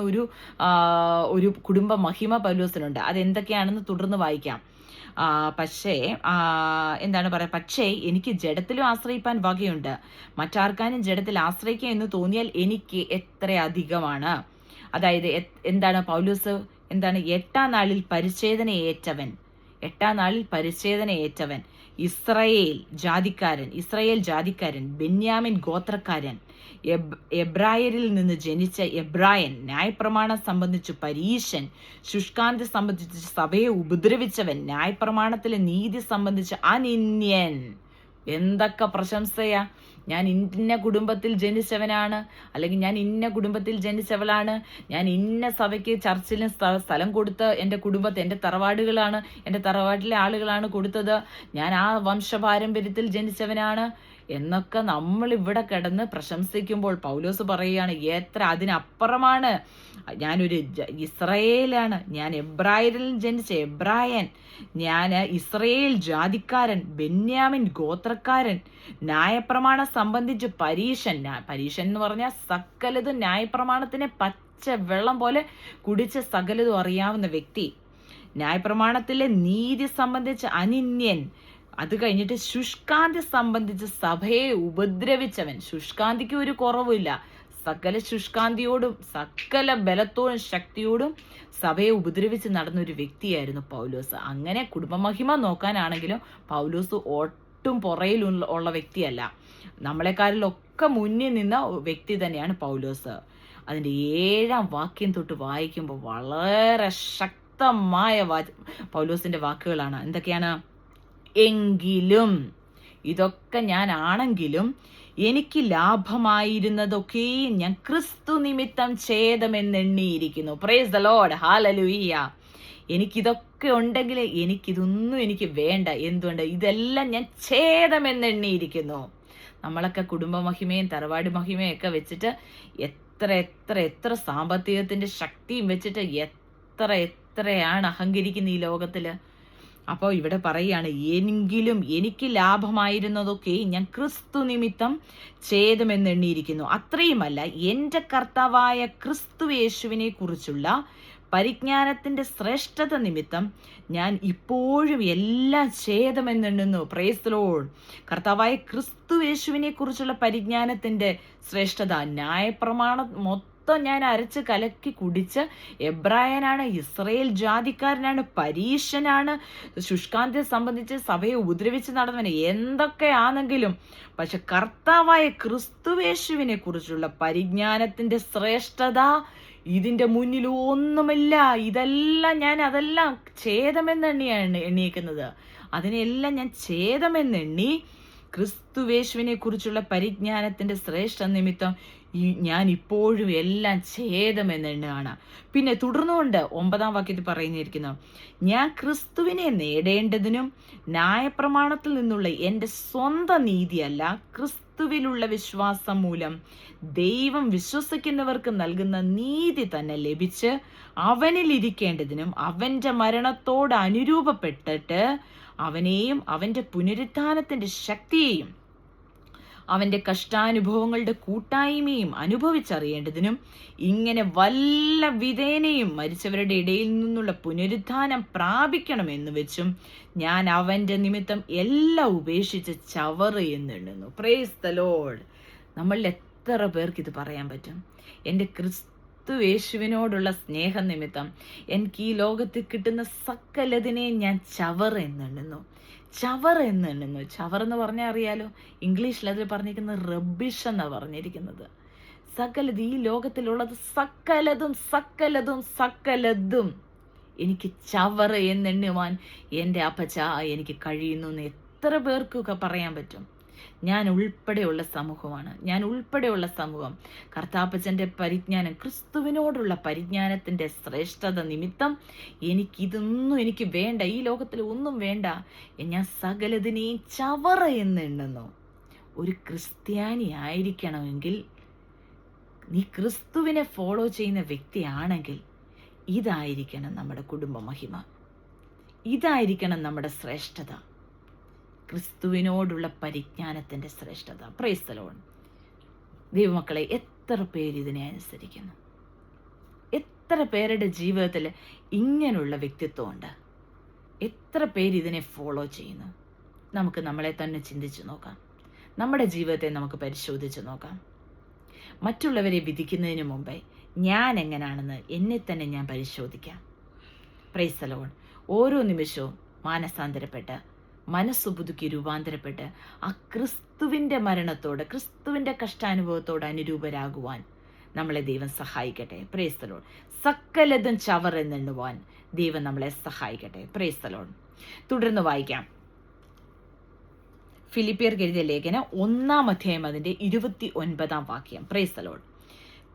ഒരു കുടുംബ മഹിമ പൗലോസിനുണ്ട്. അതെന്തൊക്കെയാണെന്ന് തുടർന്ന് വായിക്കാം. പക്ഷേ പക്ഷേ എനിക്ക് ജഡത്തിലും ആശ്രയിപ്പാൻ വകയുണ്ട്. മറ്റാർക്കാനും ജഡത്തിൽ ആശ്രയിക്കുക എന്ന് തോന്നിയാൽ എനിക്ക് എത്ര അധികമാണ്. അതായത് പൗലോസ് 8-ാം നാളിൽ പരിച്ഛേദന ഏറ്റവൻ ഇസ്രായേൽ ജാതിക്കാരൻ, ബെന്യാമിൻ ഗോത്രക്കാരൻ, എബ്രായരിൽ നിന്ന് ജനിച്ച എബ്രായൻ, ന്യായപ്രമാണം സംബന്ധിച്ച് പരീശൻ, ശുഷ്കാന്തി സംബന്ധിച്ച് സഭയെ ഉപദ്രവിച്ചവൻ, ന്യായപ്രമാണത്തിലെ നീതി സംബന്ധിച്ച് അനിന്യൻ. എന്തൊക്കെ പ്രശംസയാ! ഞാൻ ഇന്ന കുടുംബത്തിൽ ജനിച്ചവനാണ്, അല്ലെങ്കിൽ ഞാൻ ഇന്ന കുടുംബത്തിൽ ജനിച്ചവളാണ്, ഞാൻ ഇന്ന സഭയ്ക്ക് ചർച്ചിലും സ്ഥലം കൊടുത്ത് എൻ്റെ തറവാടുകളാണ്, എൻ്റെ തറവാട്ടിലെ ആളുകളാണ് കൊടുത്തത്, ഞാൻ ആ വംശപാരമ്പര്യത്തിൽ ജനിച്ചവനാണ് എന്നൊക്കെ നമ്മൾ ഇവിടെ കിടന്ന് പ്രശംസിക്കുമ്പോൾ പൗലോസ് പറയുകയാണ്, എത്ര അതിനപ്പുറമാണ്. ഞാനൊരു ഇസ്രായേലാണ്, ഞാൻ എബ്രായരിൽ ജനിച്ച എബ്രായൻ, ഞാൻ ഇസ്രായേൽ ജാതിക്കാരൻ, ബെന്യാമിൻ ഗോത്രക്കാരൻ, ന്യായപ്രമാണം സംബന്ധിച്ച് പരീശൻ എന്ന് പറഞ്ഞാൽ സകലതും ന്യായപ്രമാണത്തിനെ പച്ച വെള്ളം പോലെ കുടിച്ച് സകലതും അറിയാവുന്ന വ്യക്തി, ന്യായപ്രമാണത്തിലെ നീതി സംബന്ധിച്ച് അനിന്യൻ, അത് കഴിഞ്ഞിട്ട് ശുഷ്കാന്തി സംബന്ധിച്ച് സഭയെ ഉപദ്രവിച്ചവൻ. ശുഷ്കാന്തിക്ക് ഒരു കുറവുമില്ല, സകല ശുഷ്കാന്തിയോടും സകല ബലത്തോടും ശക്തിയോടും സഭയെ ഉപദ്രവിച്ച് നടന്നൊരു വ്യക്തിയായിരുന്നു പൗലോസ്. അങ്ങനെ കുടുംബമഹിമ നോക്കാനാണെങ്കിലും പൗലോസ് ഒട്ടും പുറയിലുള്ള വ്യക്തിയല്ല, നമ്മളെക്കാരിലൊക്കെ മുന്നിൽ നിന്ന വ്യക്തി തന്നെയാണ് പൗലോസ്. അതിൻ്റെ 7-ാം വാക്യം തൊട്ട് വായിക്കുമ്പോൾ വളരെ ശക്തമായ പൗലോസിന്റെ വാക്കുകളാണ്. എന്തൊക്കെയാണ്? എങ്കിലും, ഇതൊക്കെ ഞാനാണെങ്കിലും എനിക്ക് ലാഭമായിരുന്നതൊക്കെയും ഞാൻ ക്രിസ്തു നിമിത്തം ഛേദമെന്നെണ്ണിയിരിക്കുന്നു. Praise the lord. ഹല്ലേലൂയ. എനിക്കിതൊക്കെ ഉണ്ടെങ്കിൽ എനിക്കിതൊന്നും എനിക്ക് വേണ്ട. എന്തുകൊണ്ട്? ഇതെല്ലാം ഞാൻ ഛേദമെന്നെണ്ണിയിരിക്കുന്നു. നമ്മളൊക്കെ കുടുംബ മഹിമയും തറവാട് മഹിമയും ഒക്കെ വെച്ചിട്ട് എത്ര എത്ര എത്ര സാമ്പത്തികത്തിന്റെ ശക്തിയും വെച്ചിട്ട് എത്രയാണ് അഹങ്കരിക്കുന്ന ഈ ലോകത്തില്. അപ്പോൾ ഇവിടെ പറയാണ്, എങ്കിലും എനിക്ക് ലാഭമായിരുന്നതൊക്കെ ഞാൻ ക്രിസ്തു നിമിത്തം ഛേദമെന്നെണ്ണിയിരിക്കുന്നു. അത്രയുമല്ല, എൻ്റെ കർത്താവായ ക്രിസ്തു യേശുവിനെ കുറിച്ചുള്ള പരിജ്ഞാനത്തിന്റെ ശ്രേഷ്ഠത നിമിത്തം ഞാൻ ഇപ്പോഴും എല്ലാം ഛേദമെന്നെണ്ണുന്നു. Price the Lord. കർത്താവായ ക്രിസ്തു യേശുവിനെ കുറിച്ചുള്ള പരിജ്ഞാനത്തിന്റെ ശ്രേഷ്ഠത. ന്യായപ്രമാണം മൊത്തം ഞാൻ അരച്ച് കലക്കി കുടിച്ച്, എബ്രായനാണ്, ഇസ്രയേൽ ജാതിക്കാരനാണ്, പരീശനാണ്, ശുഷ്കാന്തിയെ സംബന്ധിച്ച് സഭയെ ഉപദ്രവിച്ച് നടന്നവന്, എന്തൊക്കെയാണെങ്കിലും പക്ഷെ കർത്താവായ ക്രിസ്തുവേശുവിനെ കുറിച്ചുള്ള പരിജ്ഞാനത്തിന്റെ ശ്രേഷ്ഠത ഇതിന്റെ മുന്നിൽ ഒന്നുമില്ല. അതെല്ലാം ഛേദമെന്നെണ്ണിയാണ് എണ്ണിയേക്കുന്നത്. അതിനെല്ലാം ഞാൻ ഛേദമെന്നെണ്ണി ക്രിസ്തുവേശുവിനെ കുറിച്ചുള്ള പരിജ്ഞാനത്തിന്റെ ശ്രേഷ്ഠ നിമിത്തം ഞാൻ ഇപ്പോഴും എല്ലാം ഛേദമെന്നെണ്ണുകയാണ്. പിന്നെ തുടർന്നുകൊണ്ട് 9-ാം വാക്യത്തിൽ പറയുന്നിരിക്കുന്നു, ഞാൻ ക്രിസ്തുവിനെ നേടേണ്ടതിനും ന്യായപ്രമാണത്തിൽ നിന്നുള്ള എൻ്റെ സ്വന്തം നീതിയല്ല, ക്രിസ്തുവിലുള്ള വിശ്വാസം മൂലം ദൈവം വിശ്വസിക്കുന്നവർക്ക് നൽകുന്ന നീതി തന്നെ ലഭിച്ച് അവനിൽ ഇരിക്കേണ്ടതിനും അവൻ്റെ മരണത്തോട് അനുരൂപപ്പെട്ടിട്ട് അവനെയും അവൻ്റെ പുനരുത്ഥാനത്തിന്റെ ശക്തിയെയും അവൻ്റെ കഷ്ടാനുഭവങ്ങളുടെ കൂട്ടായ്മയും അനുഭവിച്ചറിയേണ്ടതിനും ഇങ്ങനെ വല്ല വിധേനയും മരിച്ചവരുടെ ഇടയിൽ നിന്നുള്ള പുനരുത്ഥാനം പ്രാപിക്കണമെന്ന് വെച്ചും ഞാൻ അവൻ്റെ നിമിത്തം എല്ലാം ഉപേക്ഷിച്ച് ചവറ് എന്നെണ്ണുന്നു. Praise the lord. നമ്മളിൽ എത്ര പേർക്ക് ഇത് പറയാൻ പറ്റും? എൻ്റെ ക്രിസ്തു യേശുവിനോടുള്ള സ്നേഹം നിമിത്തം എനിക്ക് ഈ ലോകത്തിൽ കിട്ടുന്ന സകലതിനെ ഞാൻ ചവറ് എന്നെണ്ണുന്നു. ചവർ എന്ന് പറഞ്ഞാൽ അറിയാലോ, ഇംഗ്ലീഷിൽ അതിൽ പറഞ്ഞിരിക്കുന്നത് റബ്ബിഷ് എന്നാണ് പറഞ്ഞിരിക്കുന്നത്. സകലത്, ഈ ലോകത്തിലുള്ളത് സകലതും എനിക്ക് ചവർ എന്നെണ്ണുവാൻ എൻ്റെ അപ്പച്ച എനിക്ക് കഴിയുന്നു എന്ന് എത്ര പേർക്കൊക്കെ പറയാൻ പറ്റും? ഞാൻ ഉൾപ്പെടെയുള്ള സമൂഹം കർത്താപ്പച്ചൻ്റെ പരിജ്ഞാനം, ക്രിസ്തുവിനോടുള്ള പരിജ്ഞാനത്തിൻ്റെ ശ്രേഷ്ഠത നിമിത്തം എനിക്ക് വേണ്ട, ഈ ലോകത്തിൽ ഒന്നും വേണ്ട, ഞാൻ സകലതിനെയും ചവറ എന്നെണ്ണുന്നു. ഒരു ക്രിസ്ത്യാനി ആയിരിക്കണമെങ്കിൽ, നീ ക്രിസ്തുവിനെ ഫോളോ ചെയ്യുന്ന വ്യക്തിയാണെങ്കിൽ ഇതായിരിക്കണം നമ്മുടെ കുടുംബ മഹിമ, ഇതായിരിക്കണം നമ്മുടെ ശ്രേഷ്ഠത, ക്രിസ്തുവിനോടുള്ള പരിജ്ഞാനത്തിന്റെ ശ്രേഷ്ഠത. Price the Lord. ദൈവമക്കളെ, എത്ര പേര് ഇതിനെ അനുസരിക്കുന്നു? എത്ര പേരുടെ ജീവിതത്തിൽ ഇങ്ങനെയുള്ള വ്യക്തിത്വമുണ്ട്? എത്ര പേര് ഇതിനെ ഫോളോ ചെയ്യുന്നു? നമുക്ക് നമ്മളെ തന്നെ ചിന്തിച്ചു നോക്കാം. നമ്മുടെ ജീവിതത്തെ നമുക്ക് പരിശോധിച്ച് നോക്കാം. മറ്റുള്ളവരെ വിധിക്കുന്നതിന് മുമ്പേ ഞാൻ എങ്ങനെയാണെന്ന് എന്നെ തന്നെ ഞാൻ പരിശോധിക്കാം. Price the Lord. ഓരോ നിമിഷവും മാനസാന്തരപ്പെട്ട്, മനസ്സു പുതുക്കി രൂപാന്തരപ്പെട്ട് ആ ക്രിസ്തുവിൻ്റെ മരണത്തോട്, ക്രിസ്തുവിൻ്റെ കഷ്ടാനുഭവത്തോട് അനുരൂപരാകുവാൻ നമ്മളെ ദൈവം സഹായിക്കട്ടെ. Price the Lord. സകലതും ചവർ എന്നെണ്ണുവാൻ ദൈവം നമ്മളെ സഹായിക്കട്ടെ. Price the Lord. തുടർന്ന് വായിക്കാം. ഫിലിപ്പിയർക്ക് എഴുതിയ ലേഖനം 1-ാം അധ്യായം അതിൻ്റെ 29-ാം വാക്യം. Price the Lord.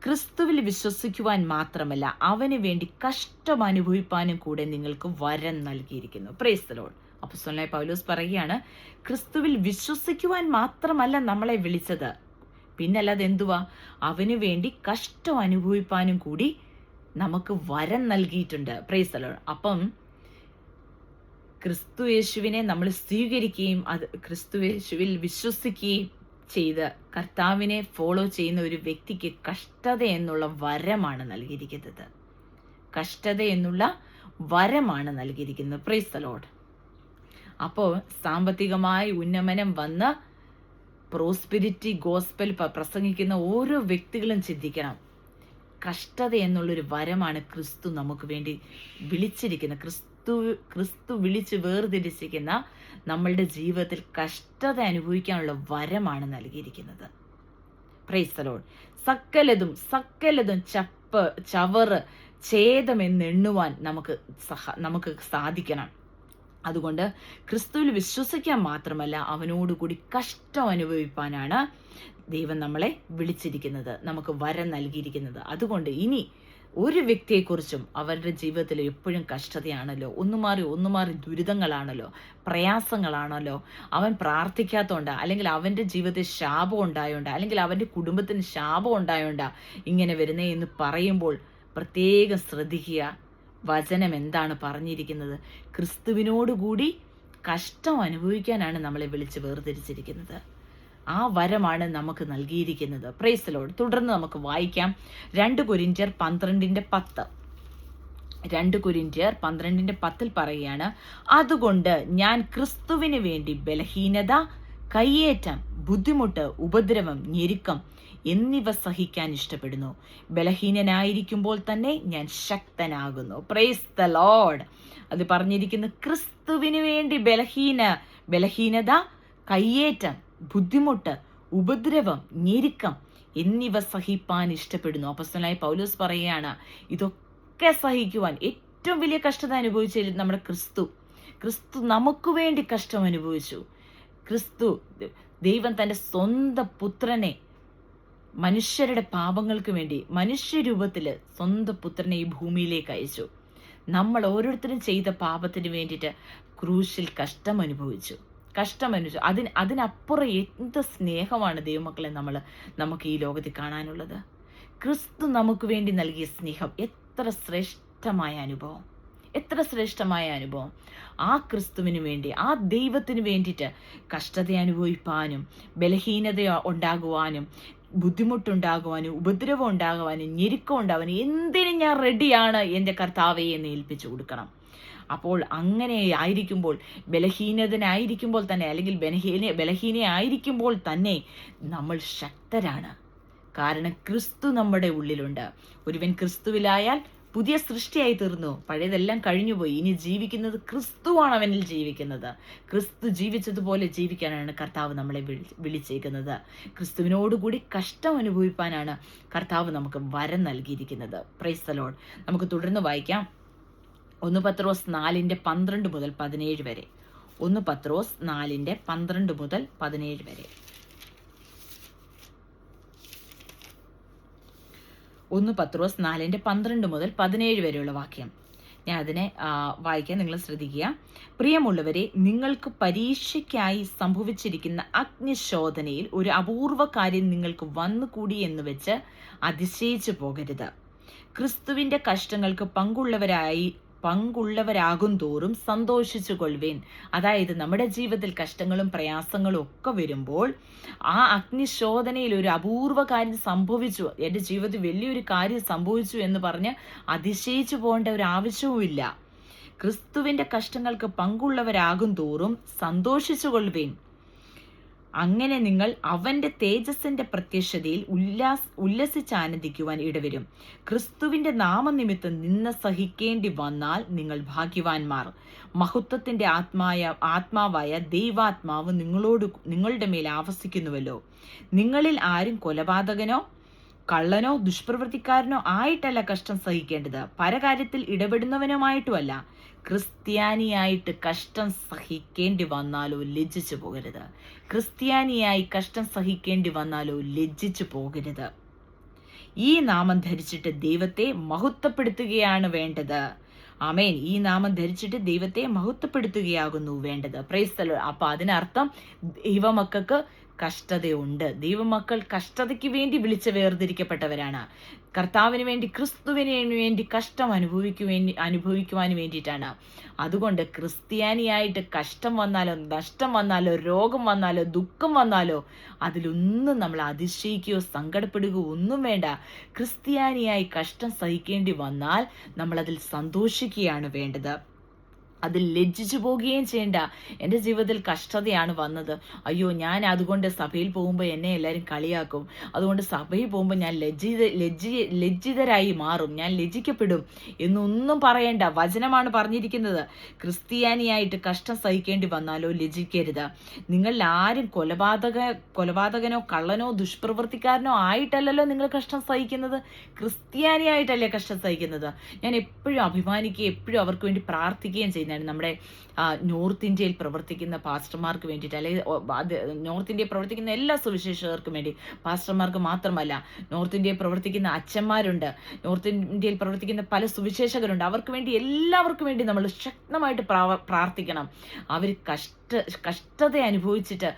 ക്രിസ്തുവിൽ വിശ്വസിക്കുവാൻ മാത്രമല്ല അവന് വേണ്ടി കഷ്ടം അനുഭവിപ്പാനും കൂടെ നിങ്ങൾക്ക് വരം നൽകിയിരിക്കുന്നു. Praise the lord. അപ്പോസ്തലനായ പൗലോസ് പറയുകയാണ്, ക്രിസ്തുവിൽ വിശ്വസിക്കുവാൻ മാത്രമല്ല നമ്മളെ വിളിച്ചത്, പിന്നല്ലാതെ എന്തുവാ? അവന് വേണ്ടി കഷ്ടം അനുഭവിപ്പാനും കൂടി നമുക്ക് വരം നൽകിയിട്ടുണ്ട്. Price the Lord. അപ്പം ക്രിസ്തു യേശുവിനെ നമ്മൾ സ്വീകരിക്കുകയും അത് ക്രിസ്തു യേശുവിൽ വിശ്വസിക്കുകയും ചെയ്ത് കർത്താവിനെ ഫോളോ ചെയ്യുന്ന ഒരു വ്യക്തിക്ക് കഷ്ടത എന്നുള്ള വരമാണ് നൽകിയിരിക്കുന്നത്. കഷ്ടത എന്നുള്ള വരമാണ് നൽകിയിരിക്കുന്നത്. Price the lord. അപ്പോൾ സാമ്പത്തികമായി ഉന്നമനം വന്ന് പ്രോസ്പെരിറ്റി ഗോസ്പൽ പ്രസംഗിക്കുന്ന ഓരോ വ്യക്തികളും ചിന്തിക്കണം, കഷ്ടത എന്നുള്ളൊരു വരമാണ് ക്രിസ്തു നമുക്ക് വേണ്ടി വിളിച്ചിരിക്കുന്നത്. ക്രിസ്തു വിളിച്ച് വേർതിരിച്ചിരിക്കുന്ന നമ്മളുടെ ജീവിതത്തിൽ കഷ്ടത അനുഭവിക്കാനുള്ള വരമാണ് നൽകിയിരിക്കുന്നത്. Price the Lord. സകലതും ചവറ് ഛേദമെന്നെണ്ണുവാൻ നമുക്ക് സാധിക്കണം. അതുകൊണ്ട് ക്രിസ്തുവിൽ വിശ്വസിക്കാൻ മാത്രമല്ല അവനോടുകൂടി കഷ്ടം അനുഭവിപ്പാനാണ് ദൈവം നമ്മളെ വിളിച്ചിരിക്കുന്നത്, നമുക്ക് വരം നൽകിയിരിക്കുന്നത്. അതുകൊണ്ട് ഇനി ഒരു വ്യക്തിയെക്കുറിച്ചും അവരുടെ ജീവിതത്തിൽ എപ്പോഴും കഷ്ടതയാണല്ലോ, ഒന്നുമാറി ദുരിതങ്ങളാണല്ലോ, പ്രയാസങ്ങളാണല്ലോ. അവൻ പ്രാർത്ഥിക്കാത്തതുകൊണ്ടാ, അല്ലെങ്കിൽ അവൻ്റെ ജീവിതത്തിൽ ശാപം ഉണ്ടായോണ്ടാ, അല്ലെങ്കിൽ അവൻ്റെ കുടുംബത്തിന് ശാപം ഉണ്ടായോണ്ടാ ഇങ്ങനെ വരുന്നേ എന്ന് പറയുമ്പോൾ പ്രത്യേകം ശ്രദ്ധിക്കുക. വചനം എന്താണ് പറഞ്ഞിരിക്കുന്നത്? ക്രിസ്തുവിനോടുകൂടി കഷ്ടം അനുഭവിക്കാനാണ് നമ്മളെ വിളിച്ച് വേർതിരിച്ചിരിക്കുന്നത്. ആ വരമാണ് നമുക്ക് നൽകിയിരിക്കുന്നത്. Price the Lord. തുടർന്ന് നമുക്ക് വായിക്കാം 2 കൊരിന്ത്യർ 12:10. 2 കൊരിന്ത്യർ 12:10 പറയുകയാണ്, അതുകൊണ്ട് ഞാൻ ക്രിസ്തുവിന് വേണ്ടി ബലഹീനത, കയ്യേറ്റം, ബുദ്ധിമുട്ട്, ഉപദ്രവം, ഞെരുക്കം എന്നിവ സഹിക്കാൻ ഇഷ്ടപ്പെടുന്നു. ബലഹീനനായിരിക്കുമ്പോൾ തന്നെ ഞാൻ ശക്തനാകുന്നു. Praise the Lord. അത് പറഞ്ഞിരിക്കുന്നു, ക്രിസ്തുവിന് വേണ്ടി ബലഹീനത, കയ്യേറ്റം, ബുദ്ധിമുട്ട്, ഉപദ്രവം, ഞെരുക്കം എന്നിവ സഹിപ്പാൻ ഇഷ്ടപ്പെടുന്നു. അപ്പോസ്തലനായ പൗലോസ് പറയുകയാണ്, ഇതൊക്കെ സഹിക്കുവാൻ ഏറ്റവും വലിയ കഷ്ടത അനുഭവിച്ച നമ്മുടെ ക്രിസ്തു നമുക്ക് വേണ്ടി കഷ്ടം അനുഭവിച്ചു. ദൈവം തൻ്റെ സ്വന്തം പുത്രനെ മനുഷ്യരുടെ പാപങ്ങൾക്ക് വേണ്ടി മനുഷ്യരൂപത്തിൽ സ്വന്തം പുത്രനെ ഈ ഭൂമിയിലേക്ക് അയച്ചു. നമ്മൾ ഓരോരുത്തരും ചെയ്ത പാപത്തിന് വേണ്ടിയിട്ട് ക്രൂശിൽ കഷ്ടം അനുഭവിച്ചു. അതിനപ്പുറം എന്ത് സ്നേഹമാണ് ദൈവമക്കളെ നമുക്ക് ഈ ലോകത്തിൽ കാണാനുള്ളത്. ക്രിസ്തു നമുക്ക് വേണ്ടി നൽകിയ സ്നേഹം എത്ര ശ്രേഷ്ഠമായ അനുഭവം. ആ ക്രിസ്തുവിന് വേണ്ടി, ആ ദൈവത്തിന് വേണ്ടിയിട്ട് കഷ്ടത അനുഭവിപ്പാനും, ബലഹീനത ഉണ്ടാകുവാനും, ബുദ്ധിമുട്ടുണ്ടാകുവാനും, ഉപദ്രവം ഉണ്ടാകുവാനും, ഞെരുക്കം ഉണ്ടാവാനും എന്തിനും ഞാൻ റെഡിയാണ് എൻ്റെ കർത്താവേ എന്ന് ഏൽപ്പിച്ചു കൊടുക്കണം. അപ്പോൾ അങ്ങനെ ആയിരിക്കുമ്പോൾ, ബലഹീനതനായിരിക്കുമ്പോൾ തന്നെ, അല്ലെങ്കിൽ ബലഹീനയായിരിക്കുമ്പോൾ തന്നെ നമ്മൾ ശക്തരാണ്. കാരണം ക്രിസ്തു നമ്മുടെ ഉള്ളിലുണ്ട്. ഒരുവൻ ക്രിസ്തുവിലായാൽ പുതിയ സൃഷ്ടിയായി തീർന്നു, പഴയതെല്ലാം കഴിഞ്ഞുപോയി, ഇനി ജീവിക്കുന്നത് ക്രിസ്തുവാണ് അവനിൽ ജീവിക്കുന്നത്. ക്രിസ്തു ജീവിച്ചതുപോലെ ജീവിക്കാനാണ് കർത്താവ് നമ്മളെ വിളിച്ചേക്കുന്നത്. ക്രിസ്തുവിനോടുകൂടി കഷ്ടം അനുഭവിപ്പാനാണ് കർത്താവ് നമുക്ക് വരം നൽകിയിരിക്കുന്നത്. Price the Lord. നമുക്ക് തുടർന്ന് വായിക്കാം 1 പത്രോസ് 4:12 മുതൽ 17 വരെ. 1 പത്രോസ് 4:12 മുതൽ 17 വരെ. 1 പത്രോസ് 4:12 മുതൽ 17 വരെയുള്ള വാക്യം ഞാൻ അതിനെ വായിക്കാൻ നിങ്ങൾ ശ്രദ്ധിക്കുക. പ്രിയമുള്ളവരെ, നിങ്ങൾക്ക് പരീക്ഷയ്ക്കായി സംഭവിച്ചിരിക്കുന്ന അഗ്നിശോധനയിൽ ഒരു അപൂർവ കാര്യം നിങ്ങൾക്ക് വന്നുകൂടി എന്ന് വെച്ച് അതിശയിച്ചു പോകരുത്. ക്രിസ്തുവിന്റെ കഷ്ടങ്ങൾക്ക് പങ്കുള്ളവരാകും തോറും സന്തോഷിച്ചു കൊള്ളുവേൻ. അതായത് നമ്മുടെ ജീവിതത്തിൽ കഷ്ടങ്ങളും പ്രയാസങ്ങളും ഒക്കെ വരുമ്പോൾ, ആ അഗ്നിശോധനയിൽ ഒരു അപൂർവ കാര്യം സംഭവിച്ചു, എൻ്റെ ജീവിതത്തിൽ വലിയൊരു കാര്യം സംഭവിച്ചു എന്ന് പറഞ്ഞ് അതിശയിച്ചു പോകേണ്ട ഒരു ആവശ്യവുമില്ല. ക്രിസ്തുവിന്റെ കഷ്ടങ്ങൾക്ക് പങ്കുള്ളവരാകും തോറും സന്തോഷിച്ചു കൊള്ളുവേൻ. അങ്ങനെ നിങ്ങൾ അവന്റെ തേജസ്സിന്റെ പ്രത്യക്ഷതയിൽ ഉല്ലസിച്ചാനന്ദിക്കുവാൻ ഇടവരും. ക്രിസ്തുവിന്റെ നാമനിമിത്തം നിന്ന സഹിക്കേണ്ടി വന്നാൽ നിങ്ങൾ ഭാഗ്യവാന്മാർ. മഹത്വത്തിന്റെ ആത്മാവായ ദൈവാത്മാവ് നിങ്ങളുടെ മേൽ ആവസിക്കുന്നുവല്ലോ. നിങ്ങളിൽ ആരും കൊലപാതകനോ കള്ളനോ ദുഷ്പ്രവൃത്തിക്കാരനോ ആയിട്ടല്ല കഷ്ടം സഹിക്കേണ്ടത്, പരകാര്യത്തിൽ ഇടപെടുന്നവനുമായിട്ടുമല്ല. ക്രിസ്ത്യാനിയായിട്ട് കഷ്ടം സഹിക്കേണ്ടി വന്നാലോ ലജ്ജിച്ചു പോകരുത്. ഈ നാമം ധരിച്ചിട്ട് ദൈവത്തെ മഹത്വപ്പെടുത്തുകയാണ് വേണ്ടത്. ആമേൻ. ഈ നാമം ധരിച്ചിട്ട് ദൈവത്തെ മഹത്വപ്പെടുത്തുകയാകുന്നു വേണ്ടത്. Price the Lord. അപ്പൊ അതിനർത്ഥം ദൈവമക്കൾക്ക് കഷ്ടതയുണ്ട്. ദൈവമക്കൾ കഷ്ടതയ്ക്ക് വേണ്ടി വേർതിരിക്കപ്പെട്ടവരാണ്. കർത്താവിന് വേണ്ടി, ക്രിസ്തുവിന് വേണ്ടി കഷ്ടം അനുഭവിക്കുവാൻ വേണ്ടിയിട്ടാണ്. അതുകൊണ്ട് ക്രിസ്ത്യാനിയായിട്ട് കഷ്ടം വന്നാലോ, നഷ്ടം വന്നാലോ, രോഗം വന്നാലോ, ദുഃഖം വന്നാലോ അതിലൊന്നും നമ്മൾ അതിശയിക്കുകയോ സങ്കടപ്പെടുകയോ ഒന്നും വേണ്ട. ക്രിസ്ത്യാനിയായി കഷ്ടം സഹിക്കേണ്ടി വന്നാൽ നമ്മളതിൽ സന്തോഷിക്കുകയാണ് വേണ്ടത്. അതിൽ ലജ്ജിച്ചു പോവുകയും ചെയ്യണ്ട. എൻ്റെ ജീവിതത്തിൽ കഷ്ടതയാണ് വന്നത്, അയ്യോ ഞാൻ അതുകൊണ്ട് സഭയിൽ പോകുമ്പോൾ എന്നെ എല്ലാവരും കളിയാക്കും, അതുകൊണ്ട് സഭയിൽ പോകുമ്പോൾ ഞാൻ ലജ്ജിതരായി മാറും, ഞാൻ ലജ്ജിക്കപ്പെടും എന്നൊന്നും പറയണ്ട. വചനമാണ് പറഞ്ഞിരിക്കുന്നത്. ക്രിസ്ത്യാനിയായിട്ട് കഷ്ടം സഹിക്കേണ്ടി വന്നാലോ ലജ്ജിക്കരുത്. നിങ്ങൾ ആരും കൊലപാതകനോ കള്ളനോ ദുഷ്പ്രവൃത്തിക്കാരനോ ആയിട്ടല്ലല്ലോ നിങ്ങൾ കഷ്ടം സഹിക്കുന്നത്, ക്രിസ്ത്യാനിയായിട്ടല്ലേ കഷ്ടം സഹിക്കുന്നത്. ഞാൻ എപ്പോഴും അഭിമാനിക്കുകയും എപ്പോഴും അവർക്ക് വേണ്ടി പ്രാർത്ഥിക്കുകയും ചെയ്യുന്ന പറയുന്നതാണ് നമ്മുടെ നോർത്ത് ഇന്ത്യയിൽ പ്രവർത്തിക്കുന്ന പാസ്റ്റർമാർക്ക് വേണ്ടിയിട്ട്, അല്ലെങ്കിൽ അത് നോർത്ത് ഇന്ത്യയിൽ പ്രവർത്തിക്കുന്ന എല്ലാ സുവിശേഷകർക്കും വേണ്ടി, പാസ്റ്റർമാർക്ക് മാത്രമല്ല, നോർത്ത് ഇന്ത്യയിൽ പ്രവർത്തിക്കുന്ന അച്ഛന്മാരുണ്ട്, നോർത്ത് ഇന്ത്യയിൽ പ്രവർത്തിക്കുന്ന പല സുവിശേഷകരുണ്ട്, അവർക്ക് വേണ്ടി എല്ലാവർക്കും വേണ്ടി നമ്മൾ ശക്തമായിട്ട് പ്രാർത്ഥിക്കണം. അവർ കഷ്ടത അനുഭവിച്ചിട്ട്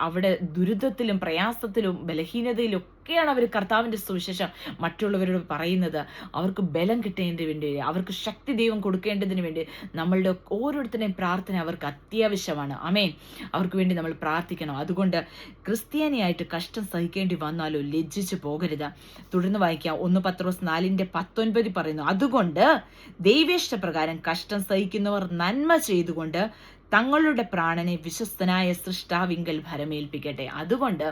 അവിടെ ദുരിതത്തിലും പ്രയാസത്തിലും ബലഹീനതയിലും ഒക്കെയാണ് അവർ കർത്താവിൻ്റെ സുവിശേഷം മറ്റുള്ളവരോട് പറയുന്നത്. അവർക്ക് ബലം കിട്ടേണ്ടതിന് വേണ്ടി, അവർക്ക് ശക്തി ദൈവം കൊടുക്കേണ്ടതിന് വേണ്ടി നമ്മളുടെ ഓരോരുത്തരുടെയും പ്രാർത്ഥന അവർക്ക് അത്യാവശ്യമാണ്. ആമേൻ. അവർക്ക് വേണ്ടി നമ്മൾ പ്രാർത്ഥിക്കണം. അതുകൊണ്ട് ക്രിസ്ത്യാനിയായിട്ട് കഷ്ടം സഹിക്കേണ്ടി വന്നാലോ ലജ്ജിച്ചു പോകരുത്. തുടർന്ന് വായിക്കാം. 1 പത്രോസ് 4:19 പറയുന്നു, അതുകൊണ്ട് ദൈവേഷ്ടപ്രകാരം കഷ്ടം സഹിക്കുന്നവർ നന്മ ചെയ്തുകൊണ്ട് തങ്ങളുടെ പ്രാണനെ വിശ്വസ്തനായ സൃഷ്ടാവിങ്കൽ ഭരമേൽപ്പിക്കട്ടെ. അതുകൊണ്ട്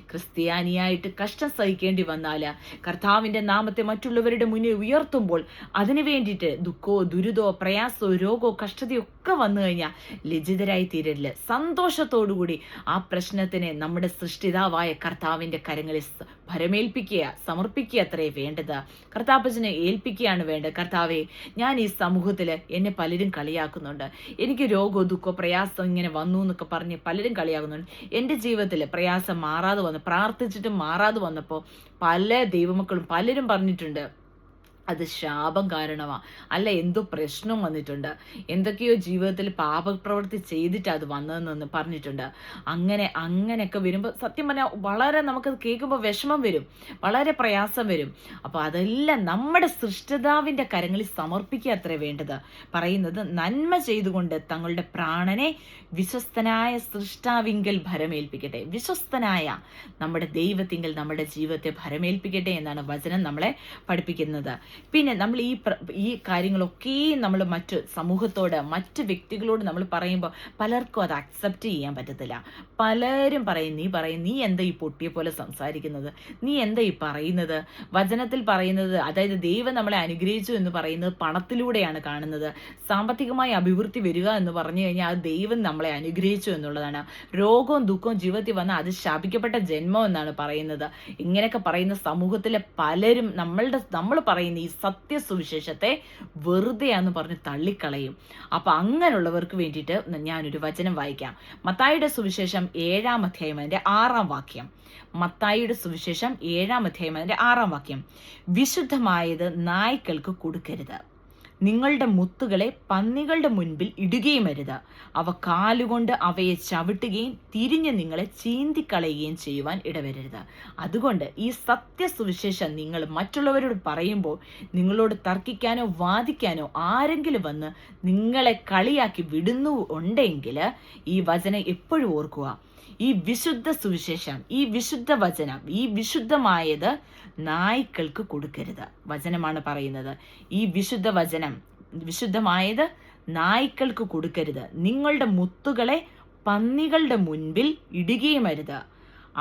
ക്രിസ്ത്യാനിയായിട്ട് കഷ്ടം സഹിക്കേണ്ടി വന്നാൽ, കർത്താവിൻ്റെ നാമത്തെ മറ്റുള്ളവരുടെ മുന്നിൽ ഉയർത്തുമ്പോൾ അതിനു വേണ്ടിയിട്ട് ദുഃഖമോ ദുരിതമോ പ്രയാസമോ രോഗമോ കഷ്ടതയോ ഒക്കെ വന്നു കഴിഞ്ഞാൽ ലജ്ജിതരായി തീരരുത്. സന്തോഷത്തോടുകൂടി ആ പ്രശ്നത്തിനെ നമ്മുടെ സൃഷ്ടിതാവായ കർത്താവിൻ്റെ കരങ്ങളിൽ ഭരമേൽപ്പിക്കുക, സമർപ്പിക്കുക അത്രേ വേണ്ടത്. കർത്താപ്പച്ചനെ ഏൽപ്പിക്കുകയാണ് വേണ്ടത്. കർത്താവെ, ഞാൻ ഈ സമൂഹത്തിൽ എന്നെ പലരും കളിയാക്കുന്നുണ്ട്, എനിക്ക് രോഗമോ ദുഃഖമോ പ്രയാസം ഇങ്ങനെ വന്നു എന്നൊക്കെ പറഞ്ഞ് പലരും കളിയാകുന്നുണ്ട്. എൻ്റെ ജീവിതത്തിൽ പ്രയാസം മാറാതെ വന്നു, പ്രാർത്ഥിച്ചിട്ടും മാറാതെ വന്നപ്പോൾ പല ദൈവമക്കളും പലരും പറഞ്ഞിട്ടുണ്ട് അത് ശാപം കാരണമാണ്, അല്ല എന്തോ പ്രശ്നം വന്നിട്ടുണ്ട്, എന്തൊക്കെയോ ജീവിതത്തിൽ പാപപ്രവൃത്തി ചെയ്തിട്ട് അത് വന്നതെന്ന് പറഞ്ഞിട്ടുണ്ട്. അങ്ങനെയൊക്കെ വരുമ്പോൾ സത്യം പറഞ്ഞാൽ വളരെ നമുക്കത് കേൾക്കുമ്പോൾ വിഷമം വരും, വളരെ പ്രയാസം വരും. അപ്പോൾ അതെല്ലാം നമ്മുടെ സൃഷ്ടിതാവിൻ്റെ കരങ്ങളിൽ സമർപ്പിക്കുക അത്രേ വേണ്ടത്. പറയുന്നത് നന്മ ചെയ്തുകൊണ്ട് തങ്ങളുടെ പ്രാണനെ വിശ്വസ്തനായ സൃഷ്ടാവിങ്കൽ ഭരമേൽപ്പിക്കട്ടെ. വിശ്വസ്തനായ നമ്മുടെ ദൈവത്തിങ്കൽ നമ്മുടെ ജീവിതത്തെ ഭരമേൽപ്പിക്കട്ടെ എന്നാണ് വചനം നമ്മളെ പഠിപ്പിക്കുന്നത്. പിന്നെ നമ്മൾ ഈ കാര്യങ്ങളൊക്കെയും നമ്മൾ മറ്റ് സമൂഹത്തോട് മറ്റ് വ്യക്തികളോട് നമ്മൾ പറയുമ്പോൾ പലർക്കും അത് അക്സെപ്റ്റ് ചെയ്യാൻ പറ്റത്തില്ല. പലരും പറയും നീ എന്താ ഈ പൊട്ടിയെ പോലെ സംസാരിക്കുന്നത്, നീ എന്താ ഈ പറയുന്നത്. വചനത്തിൽ പറയുന്നത്, അതായത് ദൈവം നമ്മളെ അനുഗ്രഹിച്ചു എന്ന് പറയുന്നത് പണത്തിലൂടെയാണ് കാണുന്നത്. സാമ്പത്തികമായി അഭിവൃദ്ധി വരിക എന്ന് പറഞ്ഞു കഴിഞ്ഞാൽ അത് ദൈവം നമ്മളെ അനുഗ്രഹിച്ചു എന്നുള്ളതാണ്. രോഗവും ദുഃഖവും ജീവിതത്തിൽ വന്നാൽ അത് ശാപിക്കപ്പെട്ട ജന്മം എന്നാണ് പറയുന്നത്. ഇങ്ങനെയൊക്കെ പറയുന്ന സമൂഹത്തിലെ പലരും നമ്മൾ പറയുന്ന ഈ സത്യസുവിശേഷത്തെ വെറുതെയാന്ന് പറഞ്ഞ് തള്ളിക്കളയും. അപ്പൊ അങ്ങനെയുള്ളവർക്ക് വേണ്ടിയിട്ട് ഞാനൊരു വചനം വായിക്കാം. മത്തായിയുടെ സുവിശേഷം 7-ാം അധ്യായം 6-ാം വാക്യം. മത്തായിയുടെ സുവിശേഷം 7-ാം അധ്യായം 6-ാം വാക്യം. വിശുദ്ധമായത് നായ്ക്കൾക്ക് കൊടുക്കരുത്, നിങ്ങളുടെ മുത്തുകളെ പന്നികളുടെ മുൻപിൽ ഇടുകയും അരുത്, അവ കാലുകൊണ്ട് അവയെ ചവിട്ടുകയും തിരിഞ്ഞ് നിങ്ങളെ ചീന്തിക്കളയുകയും ചെയ്യുവാൻ ഇടവരരുത്. അതുകൊണ്ട് ഈ സത്യസുവിശേഷം നിങ്ങൾ മറ്റുള്ളവരോട് പറയുമ്പോൾ നിങ്ങളോട് തർക്കിക്കാനോ വാദിക്കാനോ ആരെങ്കിലും വന്ന് നിങ്ങളെ കളിയാക്കി വിടുന്നു ഉണ്ടെങ്കിൽ ഈ വചനം എപ്പോഴും ഓർക്കുക. ഈ വിശുദ്ധ സുവിശേഷം, ഈ വിശുദ്ധ വചനം, ഈ വിശുദ്ധമായത് നായ്ക്കൾക്ക് കൊടുക്കരുത്. വചനമാണ് പറയുന്നത്. ഈ വിശുദ്ധ വചനം, വിശുദ്ധമായത് നായ്ക്കൾക്ക് കൊടുക്കരുത്, നിങ്ങളുടെ മുത്തുകളെ പന്നികളുടെ മുൻപിൽ ഇടുകയും അരുത്,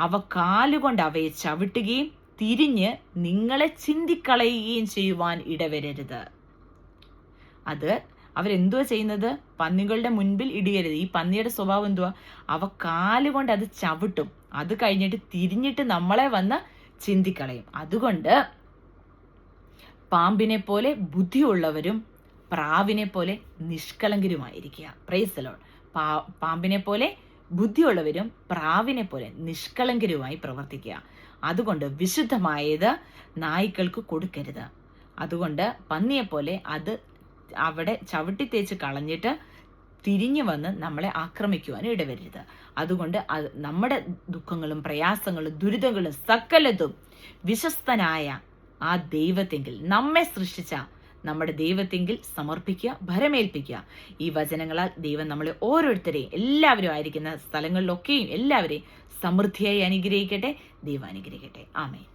അവ കാലുകൊണ്ട് അവയെ ചവിട്ടുകയും തിരിഞ്ഞ് നിങ്ങളെ ചിന്തിക്കളയുകയും ചെയ്യുവാൻ ഇടവരരുത്. അത് അവരെന്തുവാ ചെയ്യുന്നത്? പന്നികളുടെ മുൻപിൽ ഇടുകരുത്. ഈ പന്നിയുടെ സ്വഭാവം എന്തുവാ? അവ കാലുകൊണ്ട് അത് ചവിട്ടും, അത് കഴിഞ്ഞിട്ട് തിരിഞ്ഞിട്ട് നമ്മളെ വന്ന് ചിന്തിക്കളയും. അതുകൊണ്ട് പാമ്പിനെ പോലെ ബുദ്ധിയുള്ളവരും പ്രാവിനെ പോലെ നിഷ്കളങ്കരുമായിരിക്കുക. Price the Lord. പാമ്പിനെ പോലെ ബുദ്ധിയുള്ളവരും പ്രാവിനെ പോലെ നിഷ്കളങ്കരുമായി പ്രവർത്തിക്കുക. അതുകൊണ്ട് വിശുദ്ധമായത് നായ്ക്കൾക്ക് കൊടുക്കരുത്. അതുകൊണ്ട് പന്നിയെപ്പോലെ അത് അവിടെ ചവിട്ടി തേച്ച് കളഞ്ഞിട്ട് തിരിഞ്ഞു വന്ന് നമ്മളെ ആക്രമിക്കുവാനും ഇടവരരുത്. അതുകൊണ്ട് നമ്മുടെ ദുഃഖങ്ങളും പ്രയാസങ്ങളും ദുരിതങ്ങളും സകലതും വിശ്വസ്തനായ ആ ദൈവത്തെങ്കിൽ, നമ്മെ സൃഷ്ടിച്ച നമ്മുടെ ദൈവത്തെങ്കിൽ സമർപ്പിക്കുക, ഭരമേൽപ്പിക്കുക. ഈ വചനങ്ങളാൽ ദൈവം നമ്മളെ ഓരോരുത്തരെയും, എല്ലാവരും ആയിരിക്കുന്ന സ്ഥലങ്ങളിലൊക്കെയും എല്ലാവരെയും സമൃദ്ധിയായി അനുഗ്രഹിക്കട്ടെ. ദൈവം അനുഗ്രഹിക്കട്ടെ. ആമേൻ.